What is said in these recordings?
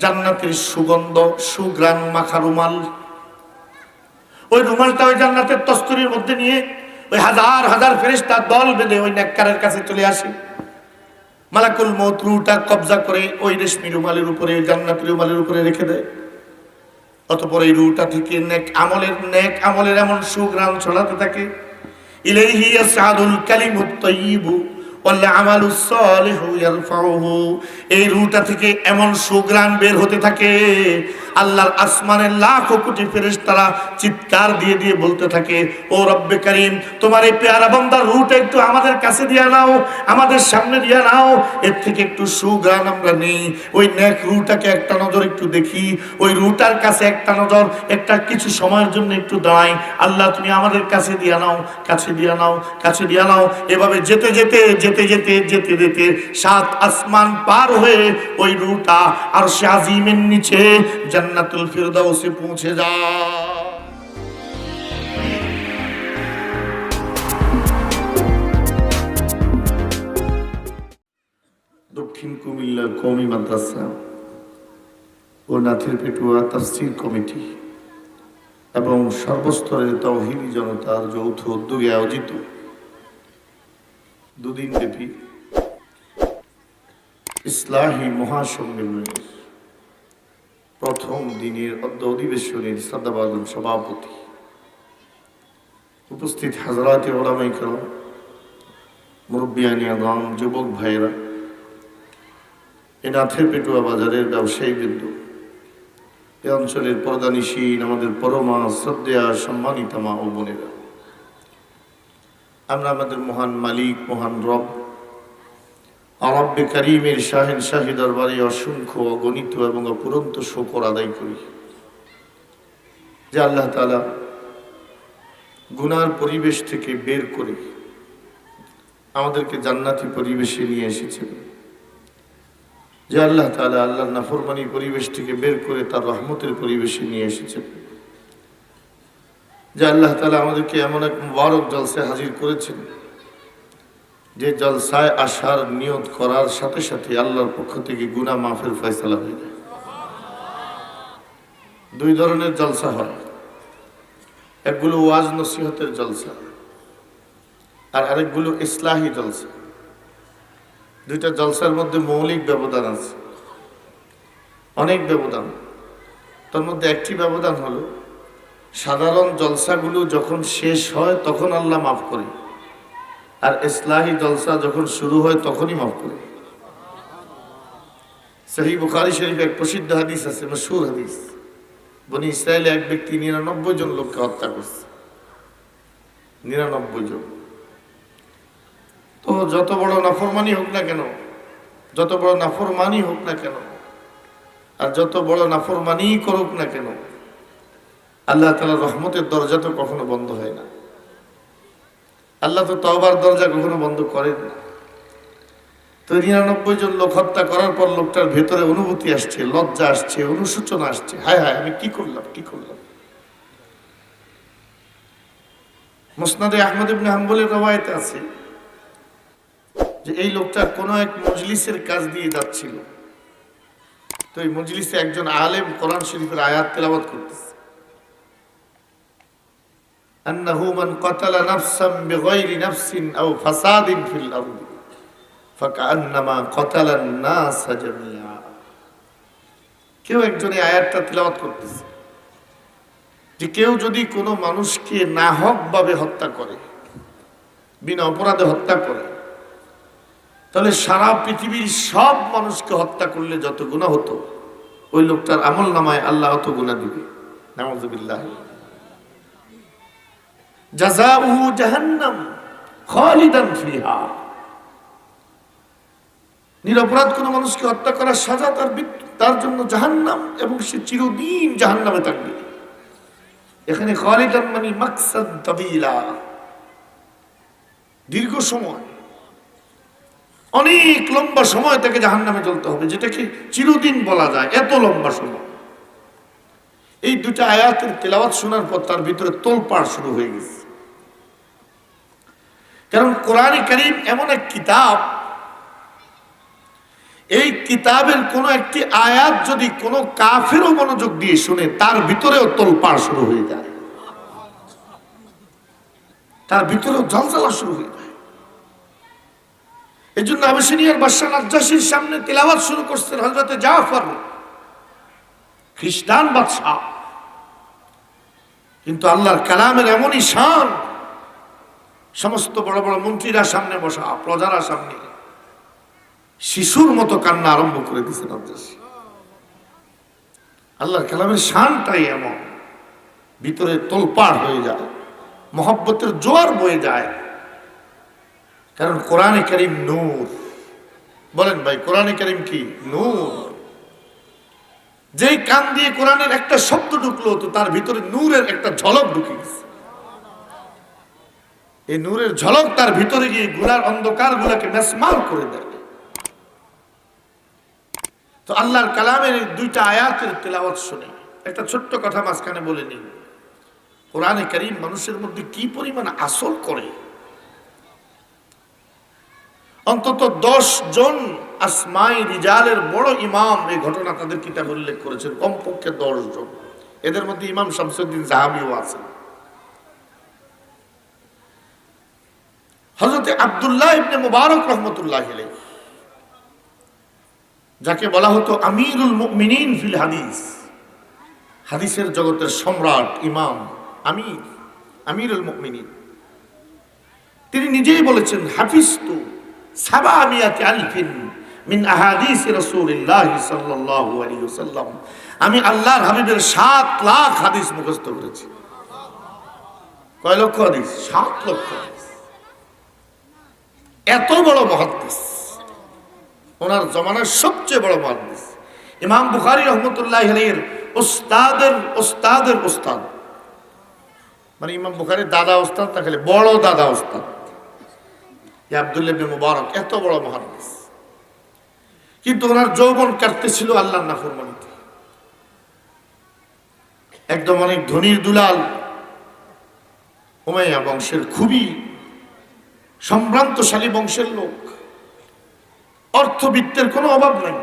জান্নাতের সুগন্ধ, সুঘ্রাণ মাখা রুমাল। ওই রুমালটা ওই জান্নাতের তস্তরির মধ্যে নিয়ে ওই হাজার হাজার ফেরেশতার দল বেঁধে ওই নেককারের কাছে চলে আসে। মালাকুল মউত রূহটা কবজা করে ওই রেশমি রুমালের উপরে, ওই জান্নাতের রুমালের উপরে রেখে দেয়। অতঃপর এই রূহটা থেকে নেক আমলের এমন সুঘ্রাণ ছড়াতে থাকে। ইলাইহি ইয়াসআদুল কালিমুত তাইয়্যিবু ওয়াল আমালুস সালিহু ইয়ারফাউহু। এই রূহটা থেকে এমন সুঘ্রাণ বের হতে থাকে, আল্লাহর আসমানের লাখো কোটি ফেরেশতারা চিৎকার দিয়ে দিয়ে বলতে থাকে, ও রব্বে কারীম, তোমার এই পেয়ারা বান্দার রূহটা একটু আমাদের কাছে দিয়ে নাও, আমাদের সামনে দিয়ে নাও, এর থেকে একটু সুঘ্রাণ আমরা নেই। ওই নেক রূহটাকে একটা নজর একটু দেখি, ওই রূহটার কাছে একটা নজর, একটা কিছু সময়ের জন্য একটু দাঁড়াই। আল্লাহ তুমি আমাদের কাছে দিয়ে নাও, কাছে দিয়ে নাও, কাছে দিয়ে নাও। এভাবে যেতে যেতে যেতে যেতে যেতে যেতে 7 আসমান পার হয়ে ওই রূহটা আরশে আজিমের নিচে জান্নাতুল ফিরদাউসে পৌঁছে যায়। দক্ষিণ কুমিল্লা কওমি মাদ্রাসা ও নাথের পেটুয়া তাফসীর কমিটি এবং সর্বস্তরের তাওহীদি জনতার যৌথ উদ্যোগে আয়োজিত দুদিনব্যাপী ইসলাহী মহাসম্মেলনের প্রথম দিনের অধিবেশনের শ্রদ্ধাভাজন সভাপতি, উপস্থিত হাজরাতে উলামায়ে কেরাম, মুরব্বিয়ানে আযম, যুবক ভাইয়েরা, এ নাথের পেটুয়া বাজারের ব্যবসায়ীবৃন্দ, এ অঞ্চলের পর্দানিশীন আমাদের পরমা শ্রদ্ধেয়া সম্মানিতা মা ও বোনেরা, আমরা আমাদের মহান মালিক, মহান রব রব্বে কারীমের শাহেনশাহী দরবারে অসংখ্য অগণিত এবং অপুরন্ত শুকর আদায় করি যে আল্লাহ তাআলা গুনার পরিবেশ থেকে বের করে আমাদেরকে জান্নাতি পরিবেশে নিয়ে এসেছেন, যে আল্লাহ তাআলা আল্লাহর নাফরমানি পরিবেশ থেকে বের করে তার রহমতের পরিবেশে নিয়ে এসেছেন, যে আল্লাহ তাআলা আমাদেরকে এমন এক মুবারক জলসায় হাজির করেছেন যে জলসায় আসার নিয়ত করার সাথে সাথে আল্লাহর পক্ষ থেকে গুনাহ মাফের ফয়সালা হয়ে যায়। 2 ধরনের জলসা হয়, একগুলো ওয়াজ নসিহতের জলসা আর আরেকগুলো ইসলাহি জলসা। 2টা জলসার মধ্যে মৌলিক ব্যবধান আছে, অনেক ব্যবধান। তার মধ্যে একটি ব্যবধান হলো সাধারণ জলসাগুলো যখন শেষ হয় তখন আল্লাহ মাফ করে, আর ইসলাহি জলসা যখন শুরু হয় তখনই মাফ করে। সহিহ বুখারী শরীফে এক প্রসিদ্ধ হাদিস আছে, মশহুর হাদিস। বনি ইসরায়েলে এক ব্যক্তি 99 জন লোককে হত্যা করছে, 99 জন। তো যত বড় নাফরমানি হোক না কেন, যত বড় নাফরমানি হোক না কেন, আর যত বড় নাফরমানি করুক না কেন, আল্লাহ তাআলার রহমতের দরজা তো কখনো বন্ধ হয় না। আল্লাহ তো তওবার দরজা কখনো বন্ধ করেন না। তো 99 জন লোক হত্যা করার পর লোকটার ভেতরে অনুভূতি আসছে, লজ্জা আসছে, অনুশোচনা আসছে, হায় হায় আমি কি করলাম, কি করলাম। মুসনাদে আহমদ ইবনে হাম্বলের রওয়ায়েতে আছে যে এই লোকটা কোনো এক মজলিসের কাজ দিয়ে যাচ্ছিল। তো এই মজলিসে একজন আলেম কোরআন শরীফের আয়াত তেলাওয়াত করতেছে, আন্নাহু মান কাতালা নাফসান বিগাইরি নাফসিন আও ফাসাদিন ফিল আরদি ফাকান্নামা কাতালান নাস জামিআ। কেউ একজন এই আয়াতটা তেলাওয়াত করতেছে যে কেউ যদি কোনো মানুষকে নাহকভাবে হত্যা করে, বিনা অপরাধে হত্যা করে, তাহলে সারা পৃথিবীর সব মানুষকে হত্যা করলে যত গুনাহ হতো ওই লোকটার আমল নামায় আল্লাহ অত গুনাহ দিবে। নাউযুবিল্লাহ। জাযাউহু জাহান্নাম খালিদান ফিহা। নিরপরাধ কোন মানুষকে হত্যা করার সাজা তার জন্য জাহান্নাম, এবং সে চিরদিন জাহান্নামে থাকবে। এখানে খালিদান মানে মাকসাদ তাবিলা, দীর্ঘ সময়, অনেক লম্বা সময় তাকে জাহান্নামে জ্বলতে হবে, যেটাকে চিরদিন বলা যায়, এত লম্বা সময়। এই 2টা আয়াতের তেলাওয়াত শোনার পর তার ভিতরে তোলপাড় শুরু হয়ে গেছে। কারণ কোরআনে কারীম এমন এক কিতাব, এই কিতাবের কোন একটি আয়াত যদি কোনো কাফেরও মনোযোগ দিয়ে শুনে, তার ভিতরেও তোলপাড় শুরু হয়ে যায়, তার ভিতরেও ঝলঝলা শুরু হয়ে যায়। এই জন্য আবিসিনিয়ার বাদশা নাজ্জাশীর সামনে তিলাওয়াত শুরু করছেন হযরতে জাফর, খ্রিস্টান বাদশা। কিন্তু আল্লাহর কালামের এমনই শান, সমস্ত বড় বড় মন্ত্রীরা সামনে বসা, প্রজারা সামনে, শিশুর মতো কান্না আরম্ভ করে দিয়েছে নাজ্জাশী। আল্লাহর কালামের শানটাই এমন, ভিতরে তোলপাড় হয়ে যায়, মহব্বতের জোয়ার বয়ে যায়। কারণ কোরআনে কারীম নূর। বলেন ভাই, কোরআনে কারীম কি? নূর। যেই কান দিয়ে কোরআনের একটা শব্দ ঢুকলো, তো তার ভিতরে নূরের একটা ঝলক ঢুকে গেছে। এই নূরের ঝলক তার ভিতরে গিয়ে গুনার অন্ধকার গুলাকে মেসমার করে দেয়। তো আল্লাহর কালামের এই দুইটা আয়াতের তেলাওয়াত শুনে একটা ছোট্ট কথা মাঝখানে বলে নিই। কোরআনে কারীম মানুষের মধ্যে কি পরিমাণ আসর করে। অন্তত 10 জন আসমাই রিজালের বড় ইমাম এই ঘটনা তাদের কিতাবে উল্লেখ করেছেন, কমপক্ষে 10 জন। এদের মধ্যে ইমাম শামসুদ্দিন যাহাবিও আছেন। হযরতে আব্দুল্লাহ ইবনে মুবারক রাহমাতুল্লাহি আলাইহি, যাকে বলা হতো আমিরুল মুমিনিন ফিল হাদিস, হাদিসের জগতের সম্রাট, ইমাম, আমিরুল মুমিনিন, তিনি নিজেই বলেছেন, হাফিজতু 700,000 মিন আহাদিস রাসূলিল্লাহ সাল্লাল্লাহু আলাইহি ওয়াসাল্লাম, আমি আল্লাহর হাবিবের 7 লাখ হাদিস মুখস্থ করেছি। কয় লক্ষ হাদিস? 7 লক্ষ হাদিস। এত বড় মুহাদ্দিস, ওনার জমানার সবচেয়ে বড় মুহাদ্দিস। ইমাম বুখারী রাহমাতুল্লাহি আলাইহির উস্তাদের উস্তাদের উস্তাদ, মানে ইমাম বুখারীর দাদা উস্তাদ না, খালি বড় দাদা উস্তাদ আব্দুল্লাহ ইবনে মুবারক, এত বড় মুহাদ্দিস। কিন্তু ওনার যৌবন কাটতেছিল আল্লাহর নাফরমানিতে। একদম অনেক ধনীর দুলাল, উমাইয়া বংশের খুবই সম্ভ্রান্তশালী বংশের লোক, অর্থবিত্তের কোনো অভাব নাই,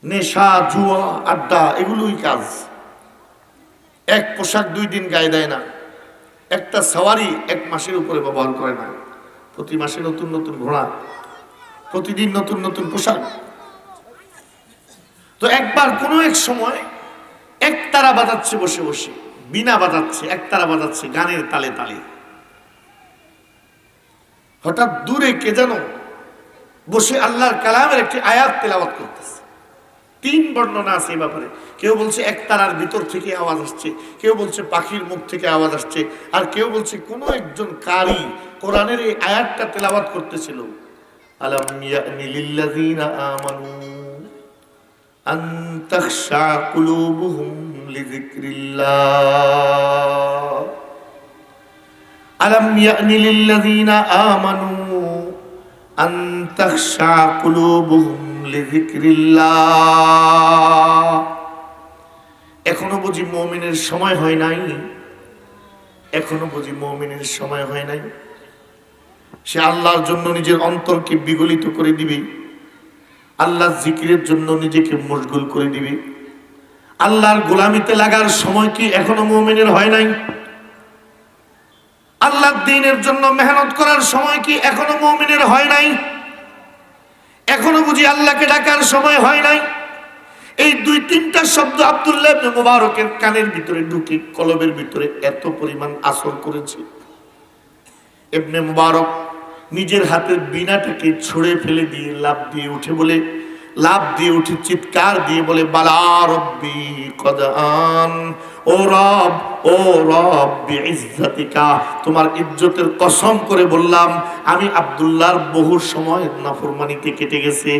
নেশা, জুয়া, আড্ডা, এগুলোই কাজ। এক পোশাক 2 দিন গায়ে দেয় না, একটা সাওয়ারি 1 মাসের উপরে ব্যবহার করে না, প্রতি মাসে নতুন নতুন ঘোড়া, প্রতিদিন নতুন নতুন পোশাক। তো একবার কোনো এক সময় একতারা বাজাচ্ছে বসে বসে, বিনা বাজাচ্ছে, একতারা বাজাচ্ছে গানের তালে তালে। হঠাৎ দূরে কে যেন বসে আল্লাহর কালামের একটি আয়াত তেলাওয়াত করতেছে। 3 বর্ণনা আছে এই ব্যাপারে। কেউ বলছে একতারার ভিতর থেকে আওয়াজ আসছে, কেউ বলছে পাখির মুখ থেকে আওয়াজ আসছে, আর কেউ বলছে কোনো একজন কারি কোরআনের এই আয়াতটা তেলাওয়াত করতেছিল। আলাম ইয়ানি লিল্লাযিনা আমানু আন তাখশা কুলুবুহুম লিযিকরিল্লাহ, আলাম ইয়ানি লিল্লাযিনা আমানু আন তাখশা কুলুবুহুম লিযিকরিল্লাহ। এখনো বুঝি মুমিনের সময় হয় নাই? এখনো বুঝি মুমিনের সময় হয় নাই? সে আল্লাহর জন্য নিজের অন্তরকে বিগলিত করে দিবে, আল্লাহর জিকিরের জন্য নিজেকে মশগুল করে দিবে। আল্লাহর গোলামিতে লাগার সময় কি এখনো মুমিনের হয় নাই? আল্লাহর দ্বীনের জন্য মেহনত করার সময় কি এখনো মুমিনের হয় নাই? এখনো বুঝি আল্লাহকে ডাকার সময় হয় নাই? এই 2-3টা শব্দ আব্দুল্লাহ ইবনে মুবারকের কানের ভিতরে ঢুকে কলবের ভিতরে এত পরিমাণ আসর করেছে। ইবনে মুবারক নিজের হাতের বীণাটাকে ছুঁড়ে ফেলে দিয়ে লাফ দিয়ে উঠে চিৎকার দিয়ে বলে, বালা রব্বি কদান, ও রব বিইজ্জাতিকা, তোমার ইজ্জতের কসম করে বললাম, আমি আব্দুল্লাহর বহু সময় নাফরমানিতে কেটে গেছে,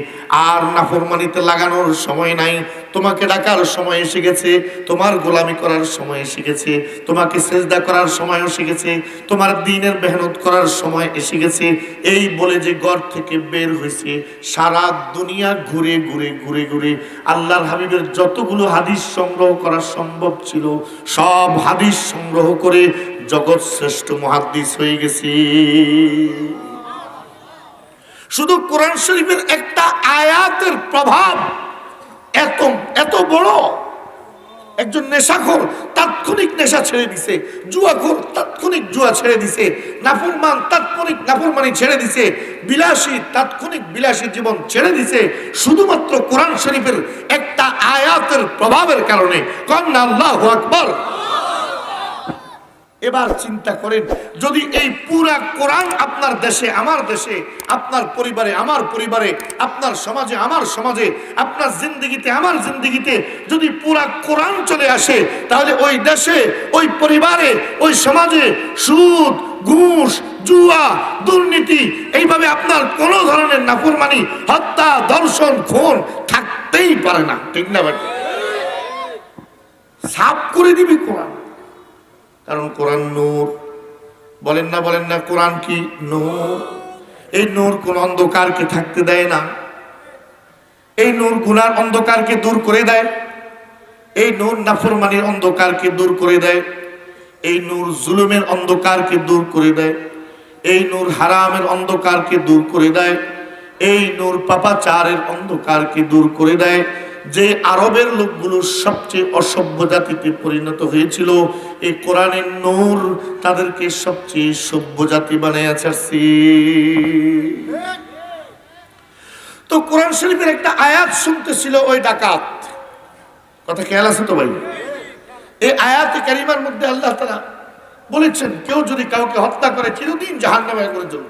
আর নাফরমানিতে লাগানোর সময় নাই। তোমাকে ডাকার সময় এসে গেছে, তোমার গোলামি করার সময় এসে গেছে, তোমাকে সেজদা করার সময় এসে গেছে, তোমার দ্বীনের মেহনত করার সময় এসে গেছে। এই বলে যে ঘর থেকে বের হয়েছে, সারা দুনিয়া ঘুরে ঘুরে ঘুরে ঘুরে আল্লাহর হাবিবের যতগুলো হাদিস সংগ্রহ করা সম্ভব ছিল সব হাদিস সংগ্রহ করে জগৎ শ্রেষ্ঠ মুহাদ্দিস হয়ে গেছে। শুধু কোরআন শরীফের একটা আয়াতের প্রভাব এত এত বড়। একজন নেশাখোর তাৎক্ষণিক নেশা ছেড়ে দিছে, জুয়াখোর তাৎক্ষণিক জুয়া ছেড়ে দিছে, নাফরমান তাৎক্ষণিক নাফরমানি ছেড়ে দিছে, বিলাসী তাৎক্ষণিক বিলাসী জীবন ছেড়ে দিছে, শুধুমাত্র কোরআন শরীফের একটা আয়াতের প্রভাবের কারণে। কন্যা আল্লাহু আকবার। এবার চিন্তা করেন, যদি এই পুরা কোরআন আপনার দেশে, আমার দেশে, আপনার পরিবারে, আমার পরিবারে, আপনার সমাজে, আমার সমাজে, আপনার জিন্দেগিতে, আমার জিন্দেগিতে যদি পুরা কোরআন চলে আসে, তাহলে ওই দেশে, ওই পরিবারে, ওই সমাজে সুদ, ঘুষ, জুয়া, দুর্নীতি, এইভাবে আপনার কোনো ধরনের নাফরমানি, হত্যা, ধর্ষণ, খুন থাকতেই পারে না। ঠিক না ভাই? সাফ করে দিবি কোরআন। কারণ কোরআন নূর। বলেন না কোরআন কি নূর? এই নূর কোন অন্ধকারকে থাকতে দেয় না। এই নূর গুনার অন্ধকারকে দূর করে দেয়। এই নূর নাফরমানির অন্ধকারকে দূর করে দেয়। এই নূর জুলুমের অন্ধকারকে দূর করে দেয়। এই নূর হারামের অন্ধকারকে দূর করে দেয়। এই নূর পাপাচারের অন্ধকারকে দূর করে দেয়। যে আরবের লোকগুলো সবচেয়ে অসভ্য জাতিতে পরিণত হয়েছিল, এই কোরআনের নূর তাদেরকে সবচেয়ে সভ্য জাতি বানিয়েছে। তো কোরআন শরীফের একটা আয়াত শুনতেছিল ওই ডাকাত। কথা খেয়াল আছে তো ভাই? এই আয়াতে কারিমার মধ্যে আল্লাহ তাআলা বলেছেন, কেউ যদি কাউকে হত্যা করে চিরদিন জাহান্নামে করে যাবে।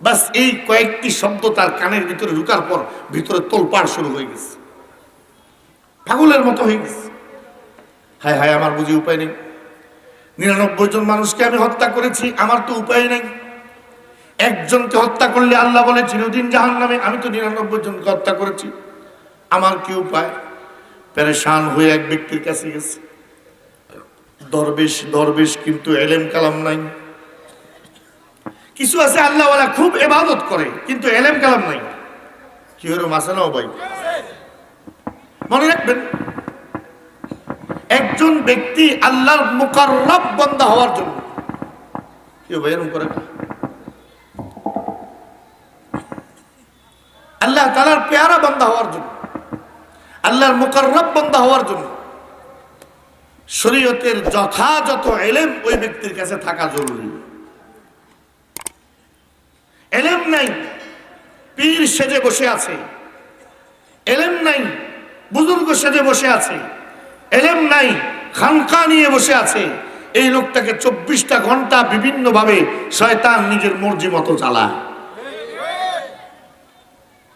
বাস এই কয়েকটি শব্দ তার কানের ভিতরে ঢুকার পর ভিতরে তোলপাড় শুরু হয়ে গেছে, পাগলের মতো হয়ে গেছে। হায় হায়, আমার বুঝি উপায় নেই। 99 জন মানুষকে আমি হত্যা করেছি, আমার তো উপায় নেই। একজনকে হত্যা করলে আল্লাহ বলে চিরদিন জাহান্নামে, আমি তো 99 জনকে হত্যা করেছি, আমার কি উপায়? পেরেশান হয়ে এক ব্যক্তির কাছে গেছে। দরবেশ কিন্তু এলেম কালাম নাই। কিছু আছে আল্লাহওয়ালা খুব ইবাদত করে কিন্তু এলেম কালাম নাই। কি হলো মাসানাও ভাই? মনে রাখবেন, একজন ব্যক্তি আল্লাহর মুকাররব বান্দা হওয়ার জন্য, কেউ ভাই এরকম করে আল্লাহ তাআলার পেয়ারা বান্দা হওয়ার জন্য, আল্লাহর মুকাররব বান্দা হওয়ার জন্য শরীয়তের যথাযথ ইলম ওই ব্যক্তির কাছে থাকা জরুরি। ইলম নাই, পীর সেজে বসে আছে। ইলম নাই, বুজুর্গ সেজে বসে আছে। ইলম নাই, খানকা নিয়ে বসে আছে। এই লোকটাকে 24টা ঘন্টা বিভিন্ন ভাবে শয়তান নিজের মর্জি মতো চালায়।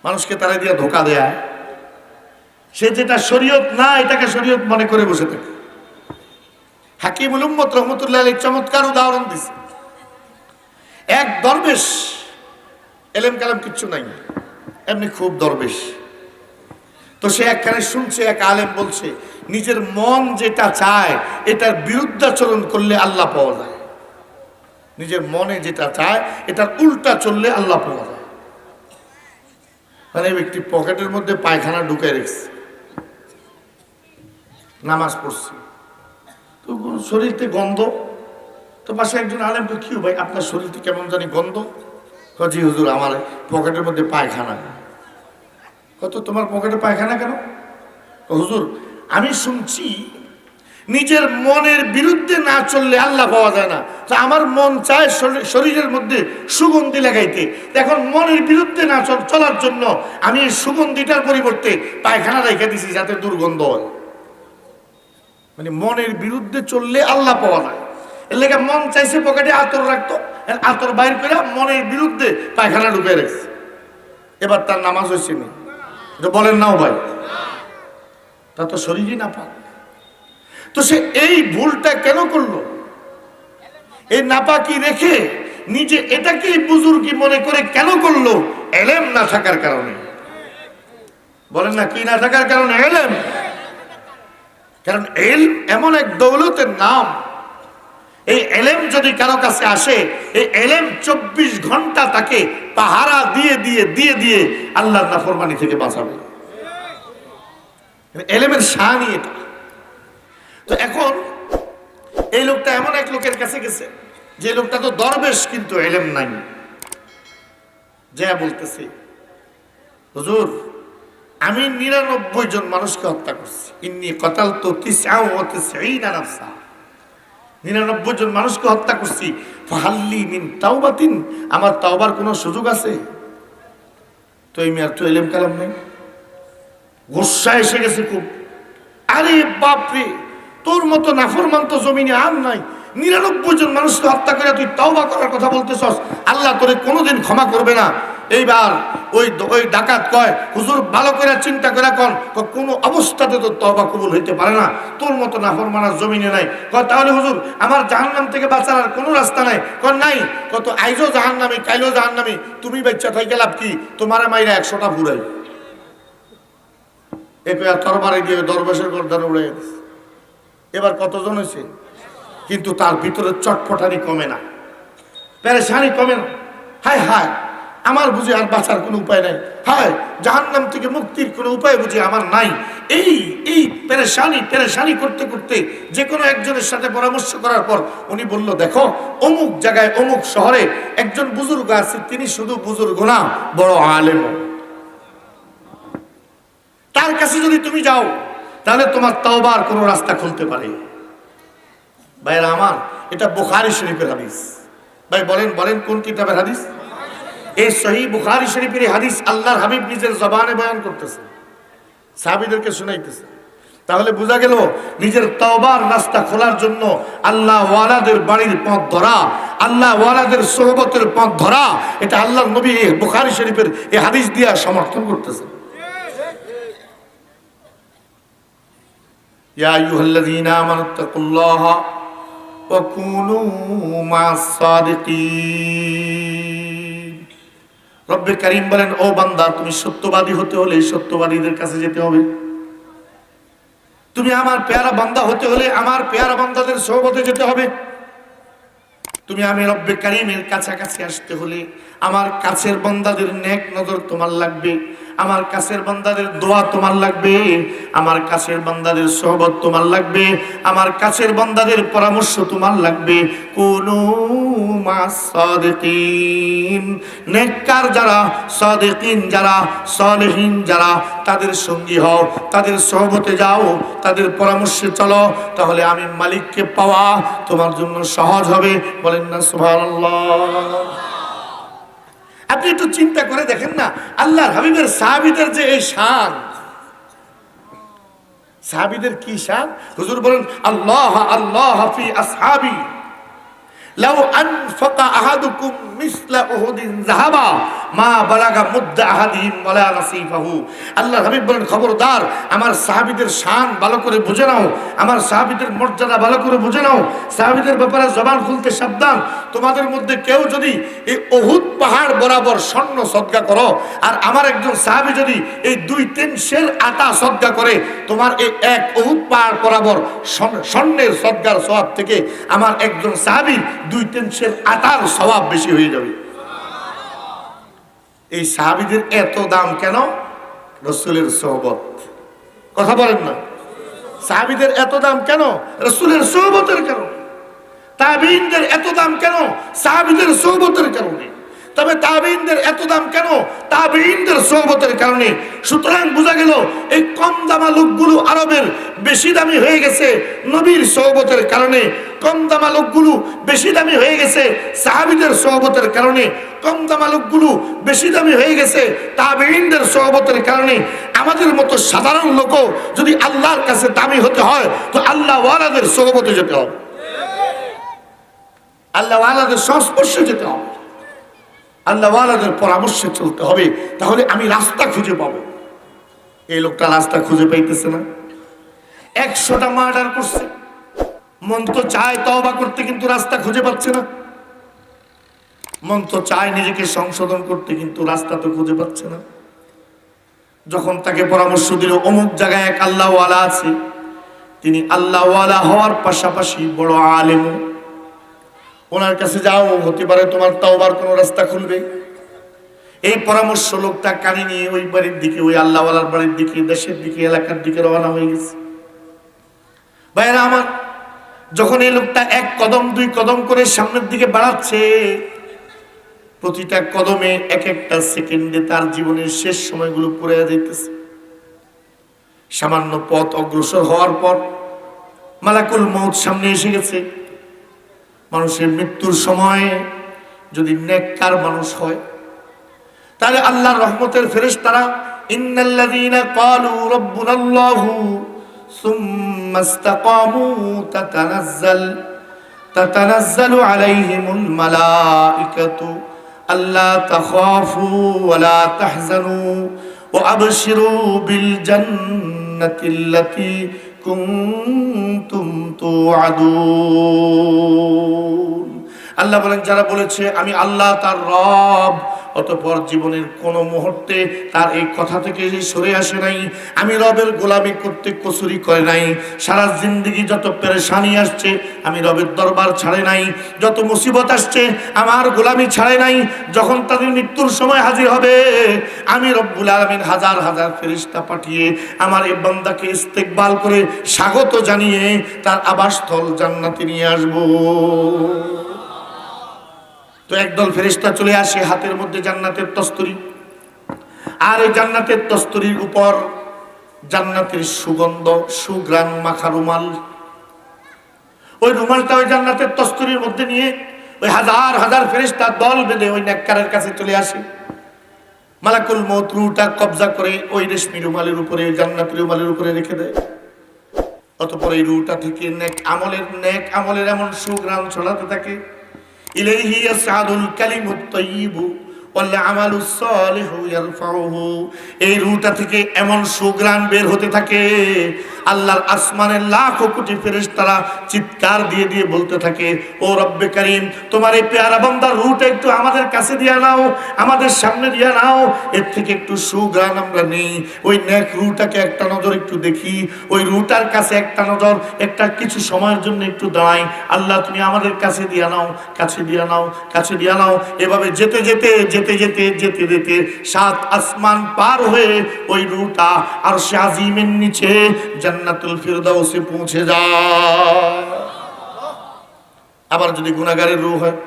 মানুষকে তারা দিয়ে ধোকা দেয়। সে যেটা শরীয়ত না, এটাকে শরীয়ত মনে করে বসে থাকে। হাকিমুল উম্মত রহমতুল্লাহ আলাইহি চমৎকার উদাহরণ দিছে। এক দরবেশ, এলেম কালাম কিচ্ছু নাই, এমনি খুব দরবেশ। তো সে একখানে শুনছে, এক আলেম বলছে নিজের মন যেটা চায় এটার বিরুদ্ধাচরণ করলে আল্লাহ পাওয়া যায়। নিজের মনে যেটা চায় এটার উল্টা চললে আল্লাহ পাওয়া যায়। মানে ব্যক্তি পকেটের মধ্যে পায়খানা ঢুকে রেখেছে, নামাজ পড়ছে, তো শরীরতে গন্ধ। তো পাশে একজন আলেম, তো কি ভাই আপনার শরীরতে কেমন জানি গন্ধ? জি হুজুর, আমার পকেটের মধ্যে পায়খানা। কত তোমার পকেটে পায়খানা কেন? হুজুর, আমি শুনছি নিজের মনের বিরুদ্ধে না চললে আল্লাহ পাওয়া যায় না। তো আমার মন চায় শরীরের মধ্যে সুগন্ধি লাগাইতে, এখন মনের বিরুদ্ধে না চলার জন্য আমি এই সুগন্ধিটার পরিবর্তে পায়খানা রেখে দিছি যাতে দুর্গন্ধ হয়। মানে মনের বিরুদ্ধে চললে আল্লাহ পাওয়া যায়। এর লেগে মন চাইছে পকেটে আতর রাখতো, আতর বাইর করে মনের বিরুদ্ধে পায়খানা ঢুকে রেখেছে। এবার তার নামাজ হয়েছে না, বলেন নাও ভাই, তা তো শরীরই না পাক। তো সে এই ভুলটা কেন করলো? এই নাপাকি রেখে নিজে এটাকেই বুজুর্গি মনে করে কেন করলো? এলেম না থাকার কারণে। বলেন না, কি না থাকার কারণে? এলেম। কারণ এলম এমন এক দৌলতের নাম, এই এলেম যদি কারো কাছে আসে, এই এলেম 24 ঘন্টা তাকে পাহারা দিয়ে দিয়ে দিয়ে দিয়ে আল্লাহর নাফরমানি থেকে বাঁচাবে। এলেমের শানই এটা। তো এখন এই লোকটা এমন এক লোকের কাছে গেছে, যে লোকটা তো দরবেশ কিন্তু এলেম নাই। যে বলতেছে, হুজুর আমি 99 জন মানুষকে হত্যা করছি, ইন্নী কাতালতু 99 নাফসা, 99 জন মানুষকে হত্যা করছি, ফাহাল্লি মিন তাওবাতিন, আমার তাওবার কোনো সুযোগ আছে? তো এই মেয়ার তো এলেম কালাম নেই, গোসা এসে গেছে খুব। আরে বাপরে, তোর মতো নাফরমান তো জমিনে আর নাই, 99 জন মানুষকে হত্যা করে তুই তওবা করার কথা বলতেছস, আল্লাহ তোরে কোনোদিন ক্ষমা করবে না। এইবার ওই ডাকাত কয়, হুজুর ভালো করে চিন্তা করে কোন কোনো অবস্থাতে তো তওবা কবুল হইতে পারে না, তোর মতো নাফরমান আর জমিনে নাই। কয় তাহলে হুজুর আমার জাহান্নাম থেকে বাঁচার আর কোনো রাস্তা নাই? কয় নাই। কত আইজও জাহান্নামী, কাইলেও জাহান্নামী, তুমি বাচ্চা থাইকে লাভ কি? তোমারে মাইরা 100টা ফুরাই। এবার তরবারে দিয়ে দরবেশের গর্দান উড়ে গেছে। এবার কতজন হয়েছে? কিন্তু তার ভিতরে চটপটানি কমে না, পেরেশানি কমে না। হায় হায়, আমার বুঝি আর বাঁচার কোনো উপায় নাই, হায় জাহান্নাম থেকে মুক্তির কোনো উপায় বুঝি আমার নাই। এই পেরেশানি করতে করতে যে কোনো একজনের সাথে পরামর্শ করার পর উনি বলল, দেখো অমুক জায়গায় অমুক শহরে একজন বুজুর্গ আছে, তিনি শুধু বুজুর্গ না, বড় আলেম। তার কাছে যদি তুমি যাও তাহলে তোমার তাওবার কোনো রাস্তা খুলতে পারে। ভাইরা আমার, এটা বুখারী শরীফের হাদিস। ভাই বলেন বলেন কোন কিতাবের হাদিস? এই সহিহ বুখারী শরীফের হাদিস আল্লাহর হাবিব নিজের জবানে বয়ান করতেছে, সাহাবীদেরকে শুনাইতেছে। তাহলে বোঝা গেল নিজের তাওবার রাস্তা খোলার জন্য আল্লাহ ওয়ালাদের বাড়ির পথ ধরা, আল্লাহ ওয়ালাদের সোহবতের পথ ধরা, এটা আল্লাহর নবী বুখারী শরীফের এই হাদিস দিয়ে সমর্থন করতেছে। ইয়া আইয়ুহাল্লাযীনা আমানুত্তাকুল্লাহা ওয়া কুনু মা'আস সাদিকিন। রব্বে কারীম বলেন, ও বান্দা, তুমি সত্যবাদী হতে হলে সত্যবাদীদের কাছে যেতে হবে। তুমি আমার পেয়ারা বান্দা হতে হলে আমার পেয়ারা বান্দাদের সোহবতে যেতে হবে। তুমি আমি রব্বে কারীমের কাছাকাছি আসতে হলে আমার কাছের বান্দাদের নেক নজর তোমার লাগবে, আমার কাছের বান্দাদের দোয়া তোমার লাগবে, আমার কাছের বান্দাদের সোহবত তোমার লাগবে, আমার কাছের বান্দাদের পরামর্শ তোমার লাগবে। কুনু মা'আস সাদিকিন, নেককার যারা, সাদিকিন যারা, সালেহিন যারা, তাদের সঙ্গী হও, তাদের সোহবতে যাও, তাদের পরামর্শে চলো, তাহলে আমি মালিককে পাওয়া তোমার জন্য সহজ হবে। বলেন না সুবহানাল্লাহ। আপনি একটু চিন্তা করে দেখেন না, আল্লাহর হাবিবের সাহাবীদের যে এই শান, সাহাবীদের কি শান! হুজুর বলেন, আল্লাহ আল্লাহ ফি আসহাবি লাউ আনফাকা আহাদুকুম মিসলা উহুদিন যাহাবা মা বালাগা মুদ্দা আহাদিহিম ওয়ালা নাসিফাহু। আল্লাহর হাবিব বলেন, খবরদার আমার সাহাবীদের শান ভালো করে বুঝে নাও, আমার সাহাবীদের মর্যাদা ভালো করে বুঝে নাও, সাহাবীদের ব্যাপারে জবান খুলতে সাবধান। তোমাদের মধ্যে কেউ যদি এই উহুদ পাহাড় বরাবর স্বর্ণ সদকা করো, আর আমার একজন সাহাবী যদি এই 2-3 সের আটা সদকা করে, তোমার এই এক উহুদ পাহাড় বরাবর স্বর্ণের সদকার সওয়াব থেকে আমার একজন সাহাবীর 2-3 সের আটার সওয়াব বেশি হয়ে যাবে। এই সাহাবীদের এত দাম কেন? রাসূলের সোহবত। কথা বলেন না, সাহাবীদের এত দাম কেন? রাসূলের সোহবতের কারণে। তাবেঈনদের এত দাম কেন? সাহাবীদের সোহবতের কারণে। তবে তাবেঈনদের এত দাম কেন? তাবেঈনদের সোহবতের কারণে। সুতরাং বোঝা গেল এই কম দামা লোকগুলো আরবের বেশি দামি হয়ে গেছে নবীর সোহবতের কারণে, কম দামা লোকগুলো বেশি দামি হয়ে গেছে সাহাবীদের সোহবতের কারণে, কম দামা লোকগুলো বেশি দামি হয়ে গেছে তাবেঈনদের সোহবতের কারণে। আমাদের মতো সাধারণ লোকও যদি আল্লাহর কাছে দামি হতে হয় তো আল্লাহ ওয়ালাদের সোহবতে যেতে হবে, আল্লাহ ওয়ালাদের সংস্পর্শে যেতে হবে, আল্লাহ ওয়ালাদের পরামর্শে চলতে হবে, তাহলে আমি রাস্তা খুঁজে পাবো। এই লোকটা রাস্তা খুঁজে পাইতেছে না, 100টা মার্ডার করছে, মন তো চায় তওবা করতে কিন্তু রাস্তা খুঁজে পাচ্ছে না, মন তো চায় নিজেকে সংশোধন করতে কিন্তু রাস্তা তো খুঁজে পাচ্ছে না। যখন তাকে পরামর্শ দিল অমুক জায়গায় এক আল্লাহওয়ালা আছে, তিনি আল্লাহওয়ালা হওয়ার পাশাপাশি বড় আলেম, ওনার কাছে যাও, হতে পারে তোমার তাওবার কোনো রাস্তা খুলবে। এই পরামর্শ লোকটা কানে নিয়ে ওই বাড়ির দিকে, ওই আল্লাহওয়ালার বাড়ির দিকে, দেশের দিকে, এলাকার দিকে রওনা হয়ে গেছে। ভাইরা আমার, যখন এই লোকটা 1 কদম 2 কদম করে সামনের দিকে বাড়াচ্ছে, প্রতিটা কদমে এক একটা সেকেন্ডে তার জীবনের শেষ সময়গুলো পুড়ে যাইতেছে। সামান্য পথ অগ্রসর হওয়ার পর মালাকুল মউত সামনে এসে গেছে। মানুষের মৃত্যুর সময় যদি নেককার মানুষ হয় তাহলে আল্লাহর রহমতের ফেরেশতারা ইন্নাল্লাযীনা ক্বালু রাব্বুনাল্লাহু সুম্মা ইসতাকামু তাতানাজ্জালু আলাইহিমুল মালাইকাতু আল্লা তাখাফু ওয়া লা তাহজানু ওয়া আবশিরু বিল জান্নাতিল্লাতী কুনতুম তুআদুন। আল্লাহ বলেন, যারা বলেছে আমি আল্লাহ তার রব, অতঃপর জীবনের কোন মুহূর্তে তার এই কথা থেকে সরে আসে নাই, আমি রবের গোলামি করতে কসুরি করে নাই, সারা জিন্দগি যত পেরেশানি আসছে আমি রবের দরবার ছাড়ে নাই, যত মুসিবত আসছে আমার গোলামি ছাড়ে নাই। যখন তাদের মৃত্যুর সময় হাজির হবে আমি রব্বুল আলামিন হাজার হাজার ফেরেশতা পাঠিয়ে আমার এই বান্দাকে ইস্তেকবাল করে স্বাগত জানিয়ে তার আবাসস্থল জান্নাতে নিয়ে আসবো। তো একদল ফেরেশতা চলে আসে, হাতের মধ্যে জান্নাতের তস্তরি, আর এই জান্নাতের তস্তরির উপর জান্নাতের সুগন্ধ সুঘ্রাণ মাখা রুমাল। ওই রুমালটা ওই জান্নাতের তস্তরির মধ্যে নিয়ে ওই হাজার হাজার ফেরেশতা দল বেঁধে ওই নেককারের কাছে চলে আসে। মালাকুল মউত রূহটা কবজা করে ওই রেশমি রুমালের উপরে, ওই জান্নাতের রুমালের উপরে রেখে দেয়। অতঃপর এই রূহটা থেকে নেক আমলের এমন সুঘ্রাণ ছড়াতে থাকে। ইলাইহি ইয়াসআদুল কালিমুত তাইয়্যিবু ওয়াল আমালুস সালিহু ইয়ারফাউহু। এই রূহটা থেকে এমন সুঘ্রাণ বের হতে থাকে, আল্লাহর আসমানের লাখো কোটি ফেরেশতারা চিৎকার দিয়ে দিয়ে বলতে থাকে, ও রব্বে কারীম, তোমার এই পেয়ারা বান্দার রূহটা একটু আমাদের কাছে দিয়ে নাও, আমাদের সামনে দিয়ে নাও, এর থেকে একটু সুঘ্রাণ আমরা নেই। ওই নেক রূহটাকে একটা নজর একটু দেখি, ওই রূহটার কাছে একটা নজর, একটা কিছু সময়ের জন্য একটু দাঁড়াই। আল্লাহ তুমি আমাদের কাছে দিয়ে নাও, কাছে দিয়ে নাও, কাছে দিয়ে নাও। এভাবে যেতে যেতে যেতে যেতে যেতে যেতে সাত আসমান পার হয়ে ওই রূহটা আরশে আজিমের নিচে জান্নাতুল ফিরদাউসে পৌঁছে যায়। আবার যদি গুনাহগারের রূহ হয়,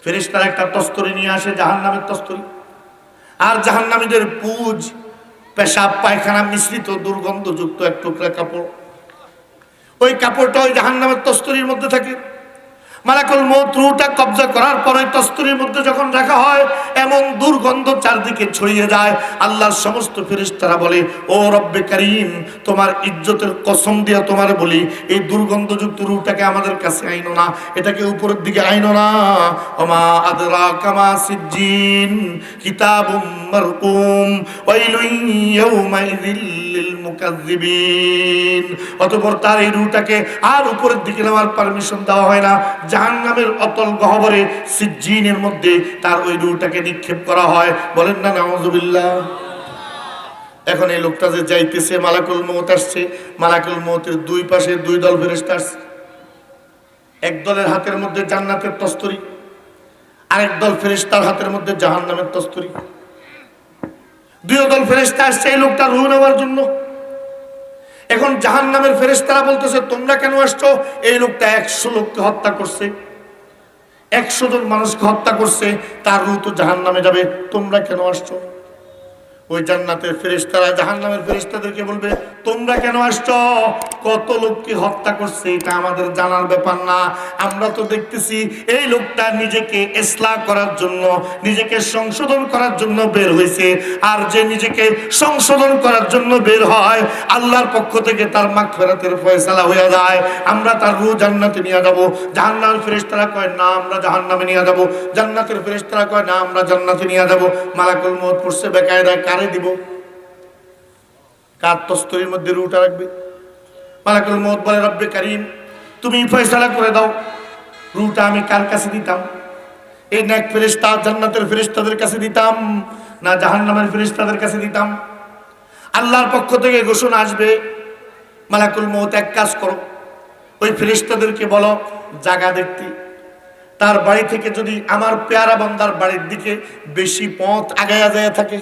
ফেরেশতারা একটা তস্তরি নিয়ে আসে, জাহান্নামের তস্তরি। আর জাহান্নামীদের পুজ, পেশাব পায়খানা মিশ্রিত দুর্গন্ধযুক্ত এক টুকরা কাপড়, ওই কাপড়টা ওই জাহান্নামের তস্তরির মধ্যে থাকে। মালাকুল মউত রূহটা কবজা করার পরে তস্তরির মধ্যে যখন রাখা হয় এমন দুর্গন্ধ চারদিকে ছড়িয়ে যায়। আল্লাহর সমস্ত ফেরেশতারা বলে, ও রব্বে কারীম, তোমার ইজ্জতের কসম দিয়ে তোমার বলি, এই দুর্গন্ধযুক্ত রূহটাকে আমাদের কাছে আইনো না, এটাকে উপরের দিকে আইনো না। ওমা আদরাকা মা সিজ্জিন কিতাবুম মারকুম ওয়াইলুন ইয়াউমাইযিল লিল মুকাজ্জিবিন। অতঃপর তার এই রূহটাকে আর উপরের দিকে নেওয়ার পারমিশন দেওয়া হয় না। জাহান্নামের অতল গহ্বরে সিজ্জিনের মধ্যে তার ওই রূহটাকে নিক্ষেপ করা হয়। বলেন না নাউযুবিল্লাহ। এখন এই লোকটা যে যাইতেছে, মালাকুল মউত আসছে, মালাকুল মউতের দুই পাশে দুই দল ফেরেশতা আসছে। এক দলের হাতের মধ্যে জান্নাতের তস্তরি, আরেক দল ফেরেশতার হাতের মধ্যে জাহান্নামের তস্তরি। দুই দল ফেরেশতা আসছে এই লোকটা রূহ নেওয়ার জন্য। এখন জাহান্নামের ফেরেশতারা বলতেছে, তোমরা কেন আসছো? এই লোকটা 100 লোককে হত্যা করছে, 100 জন মানুষকে হত্যা করছে, তার রূহ তো জাহান্নামে যাবে, তোমরা কেন আসছো? ওই জান্নাতের ফেরেশতারা জাহান্নামের ফেরেশতাদেরকে বলবে, তোমরা কেন আসছো? কত লোককে হত্যা করছে এটা আমাদের জানার ব্যাপার না। আমরা তো দেখতেছি এই লোকটা নিজেকে ইসলাহ করার জন্য, নিজেকে সংশোধন করার জন্য বের হয়েছে। আর যে নিজেকে সংশোধন করার জন্য বের হয়, আল্লাহর পক্ষ থেকে তার মাগফিরাতের ফয়সালা হয়ে যায়, আমরা তার রূহ জান্নাতে নিয়ে যাব। জাহান্নামের ফেরেশতারা কয়, না আমরা জাহান্নামে নিয়ে যাব। জান্নাতের ফেরেশতারা কয়, না আমরা জান্নাতে নিয়ে যাব। মালাকুল মউত পড়ছে বেকায়দা, কারে দিব? কার তস্তরির মধ্যে রূহটা রাখবে? মালাকুল মউত বলে, রব্বে কারীম, তুমি ফয়সালা করে দাও, রূহটা আমি কার কাছে দিতাম? এই নেক ফেরেশতা জান্নাতের ফেরেশতাদের কাছে দিতাম, না জাহান্নামের ফেরেশতাদের কাছে দিতাম? আল্লাহর পক্ষ থেকে ঘোষণা আসবে, মালাকুল মউত এক কাজ করো, ওই ফেরেশতাদেরকে বলো জায়গা দেখতে, তার বাড়ি থেকে যদি আমার পেয়ারা বান্দার বাড়ির দিকে বেশি পথ আগায়া যায় থাকে,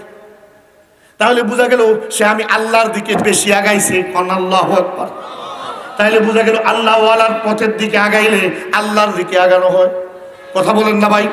তাহলে বোঝা গেল সে আমি আল্লাহর দিকে বেশি আগাইছে। আল্লাহু আকবার। তাহলে বোঝা গেল আল্লাহ ওয়ালার পথের দিকে আগাইলে আল্লাহর দিকে আগানো হয়। কথা বলেন না ভাই?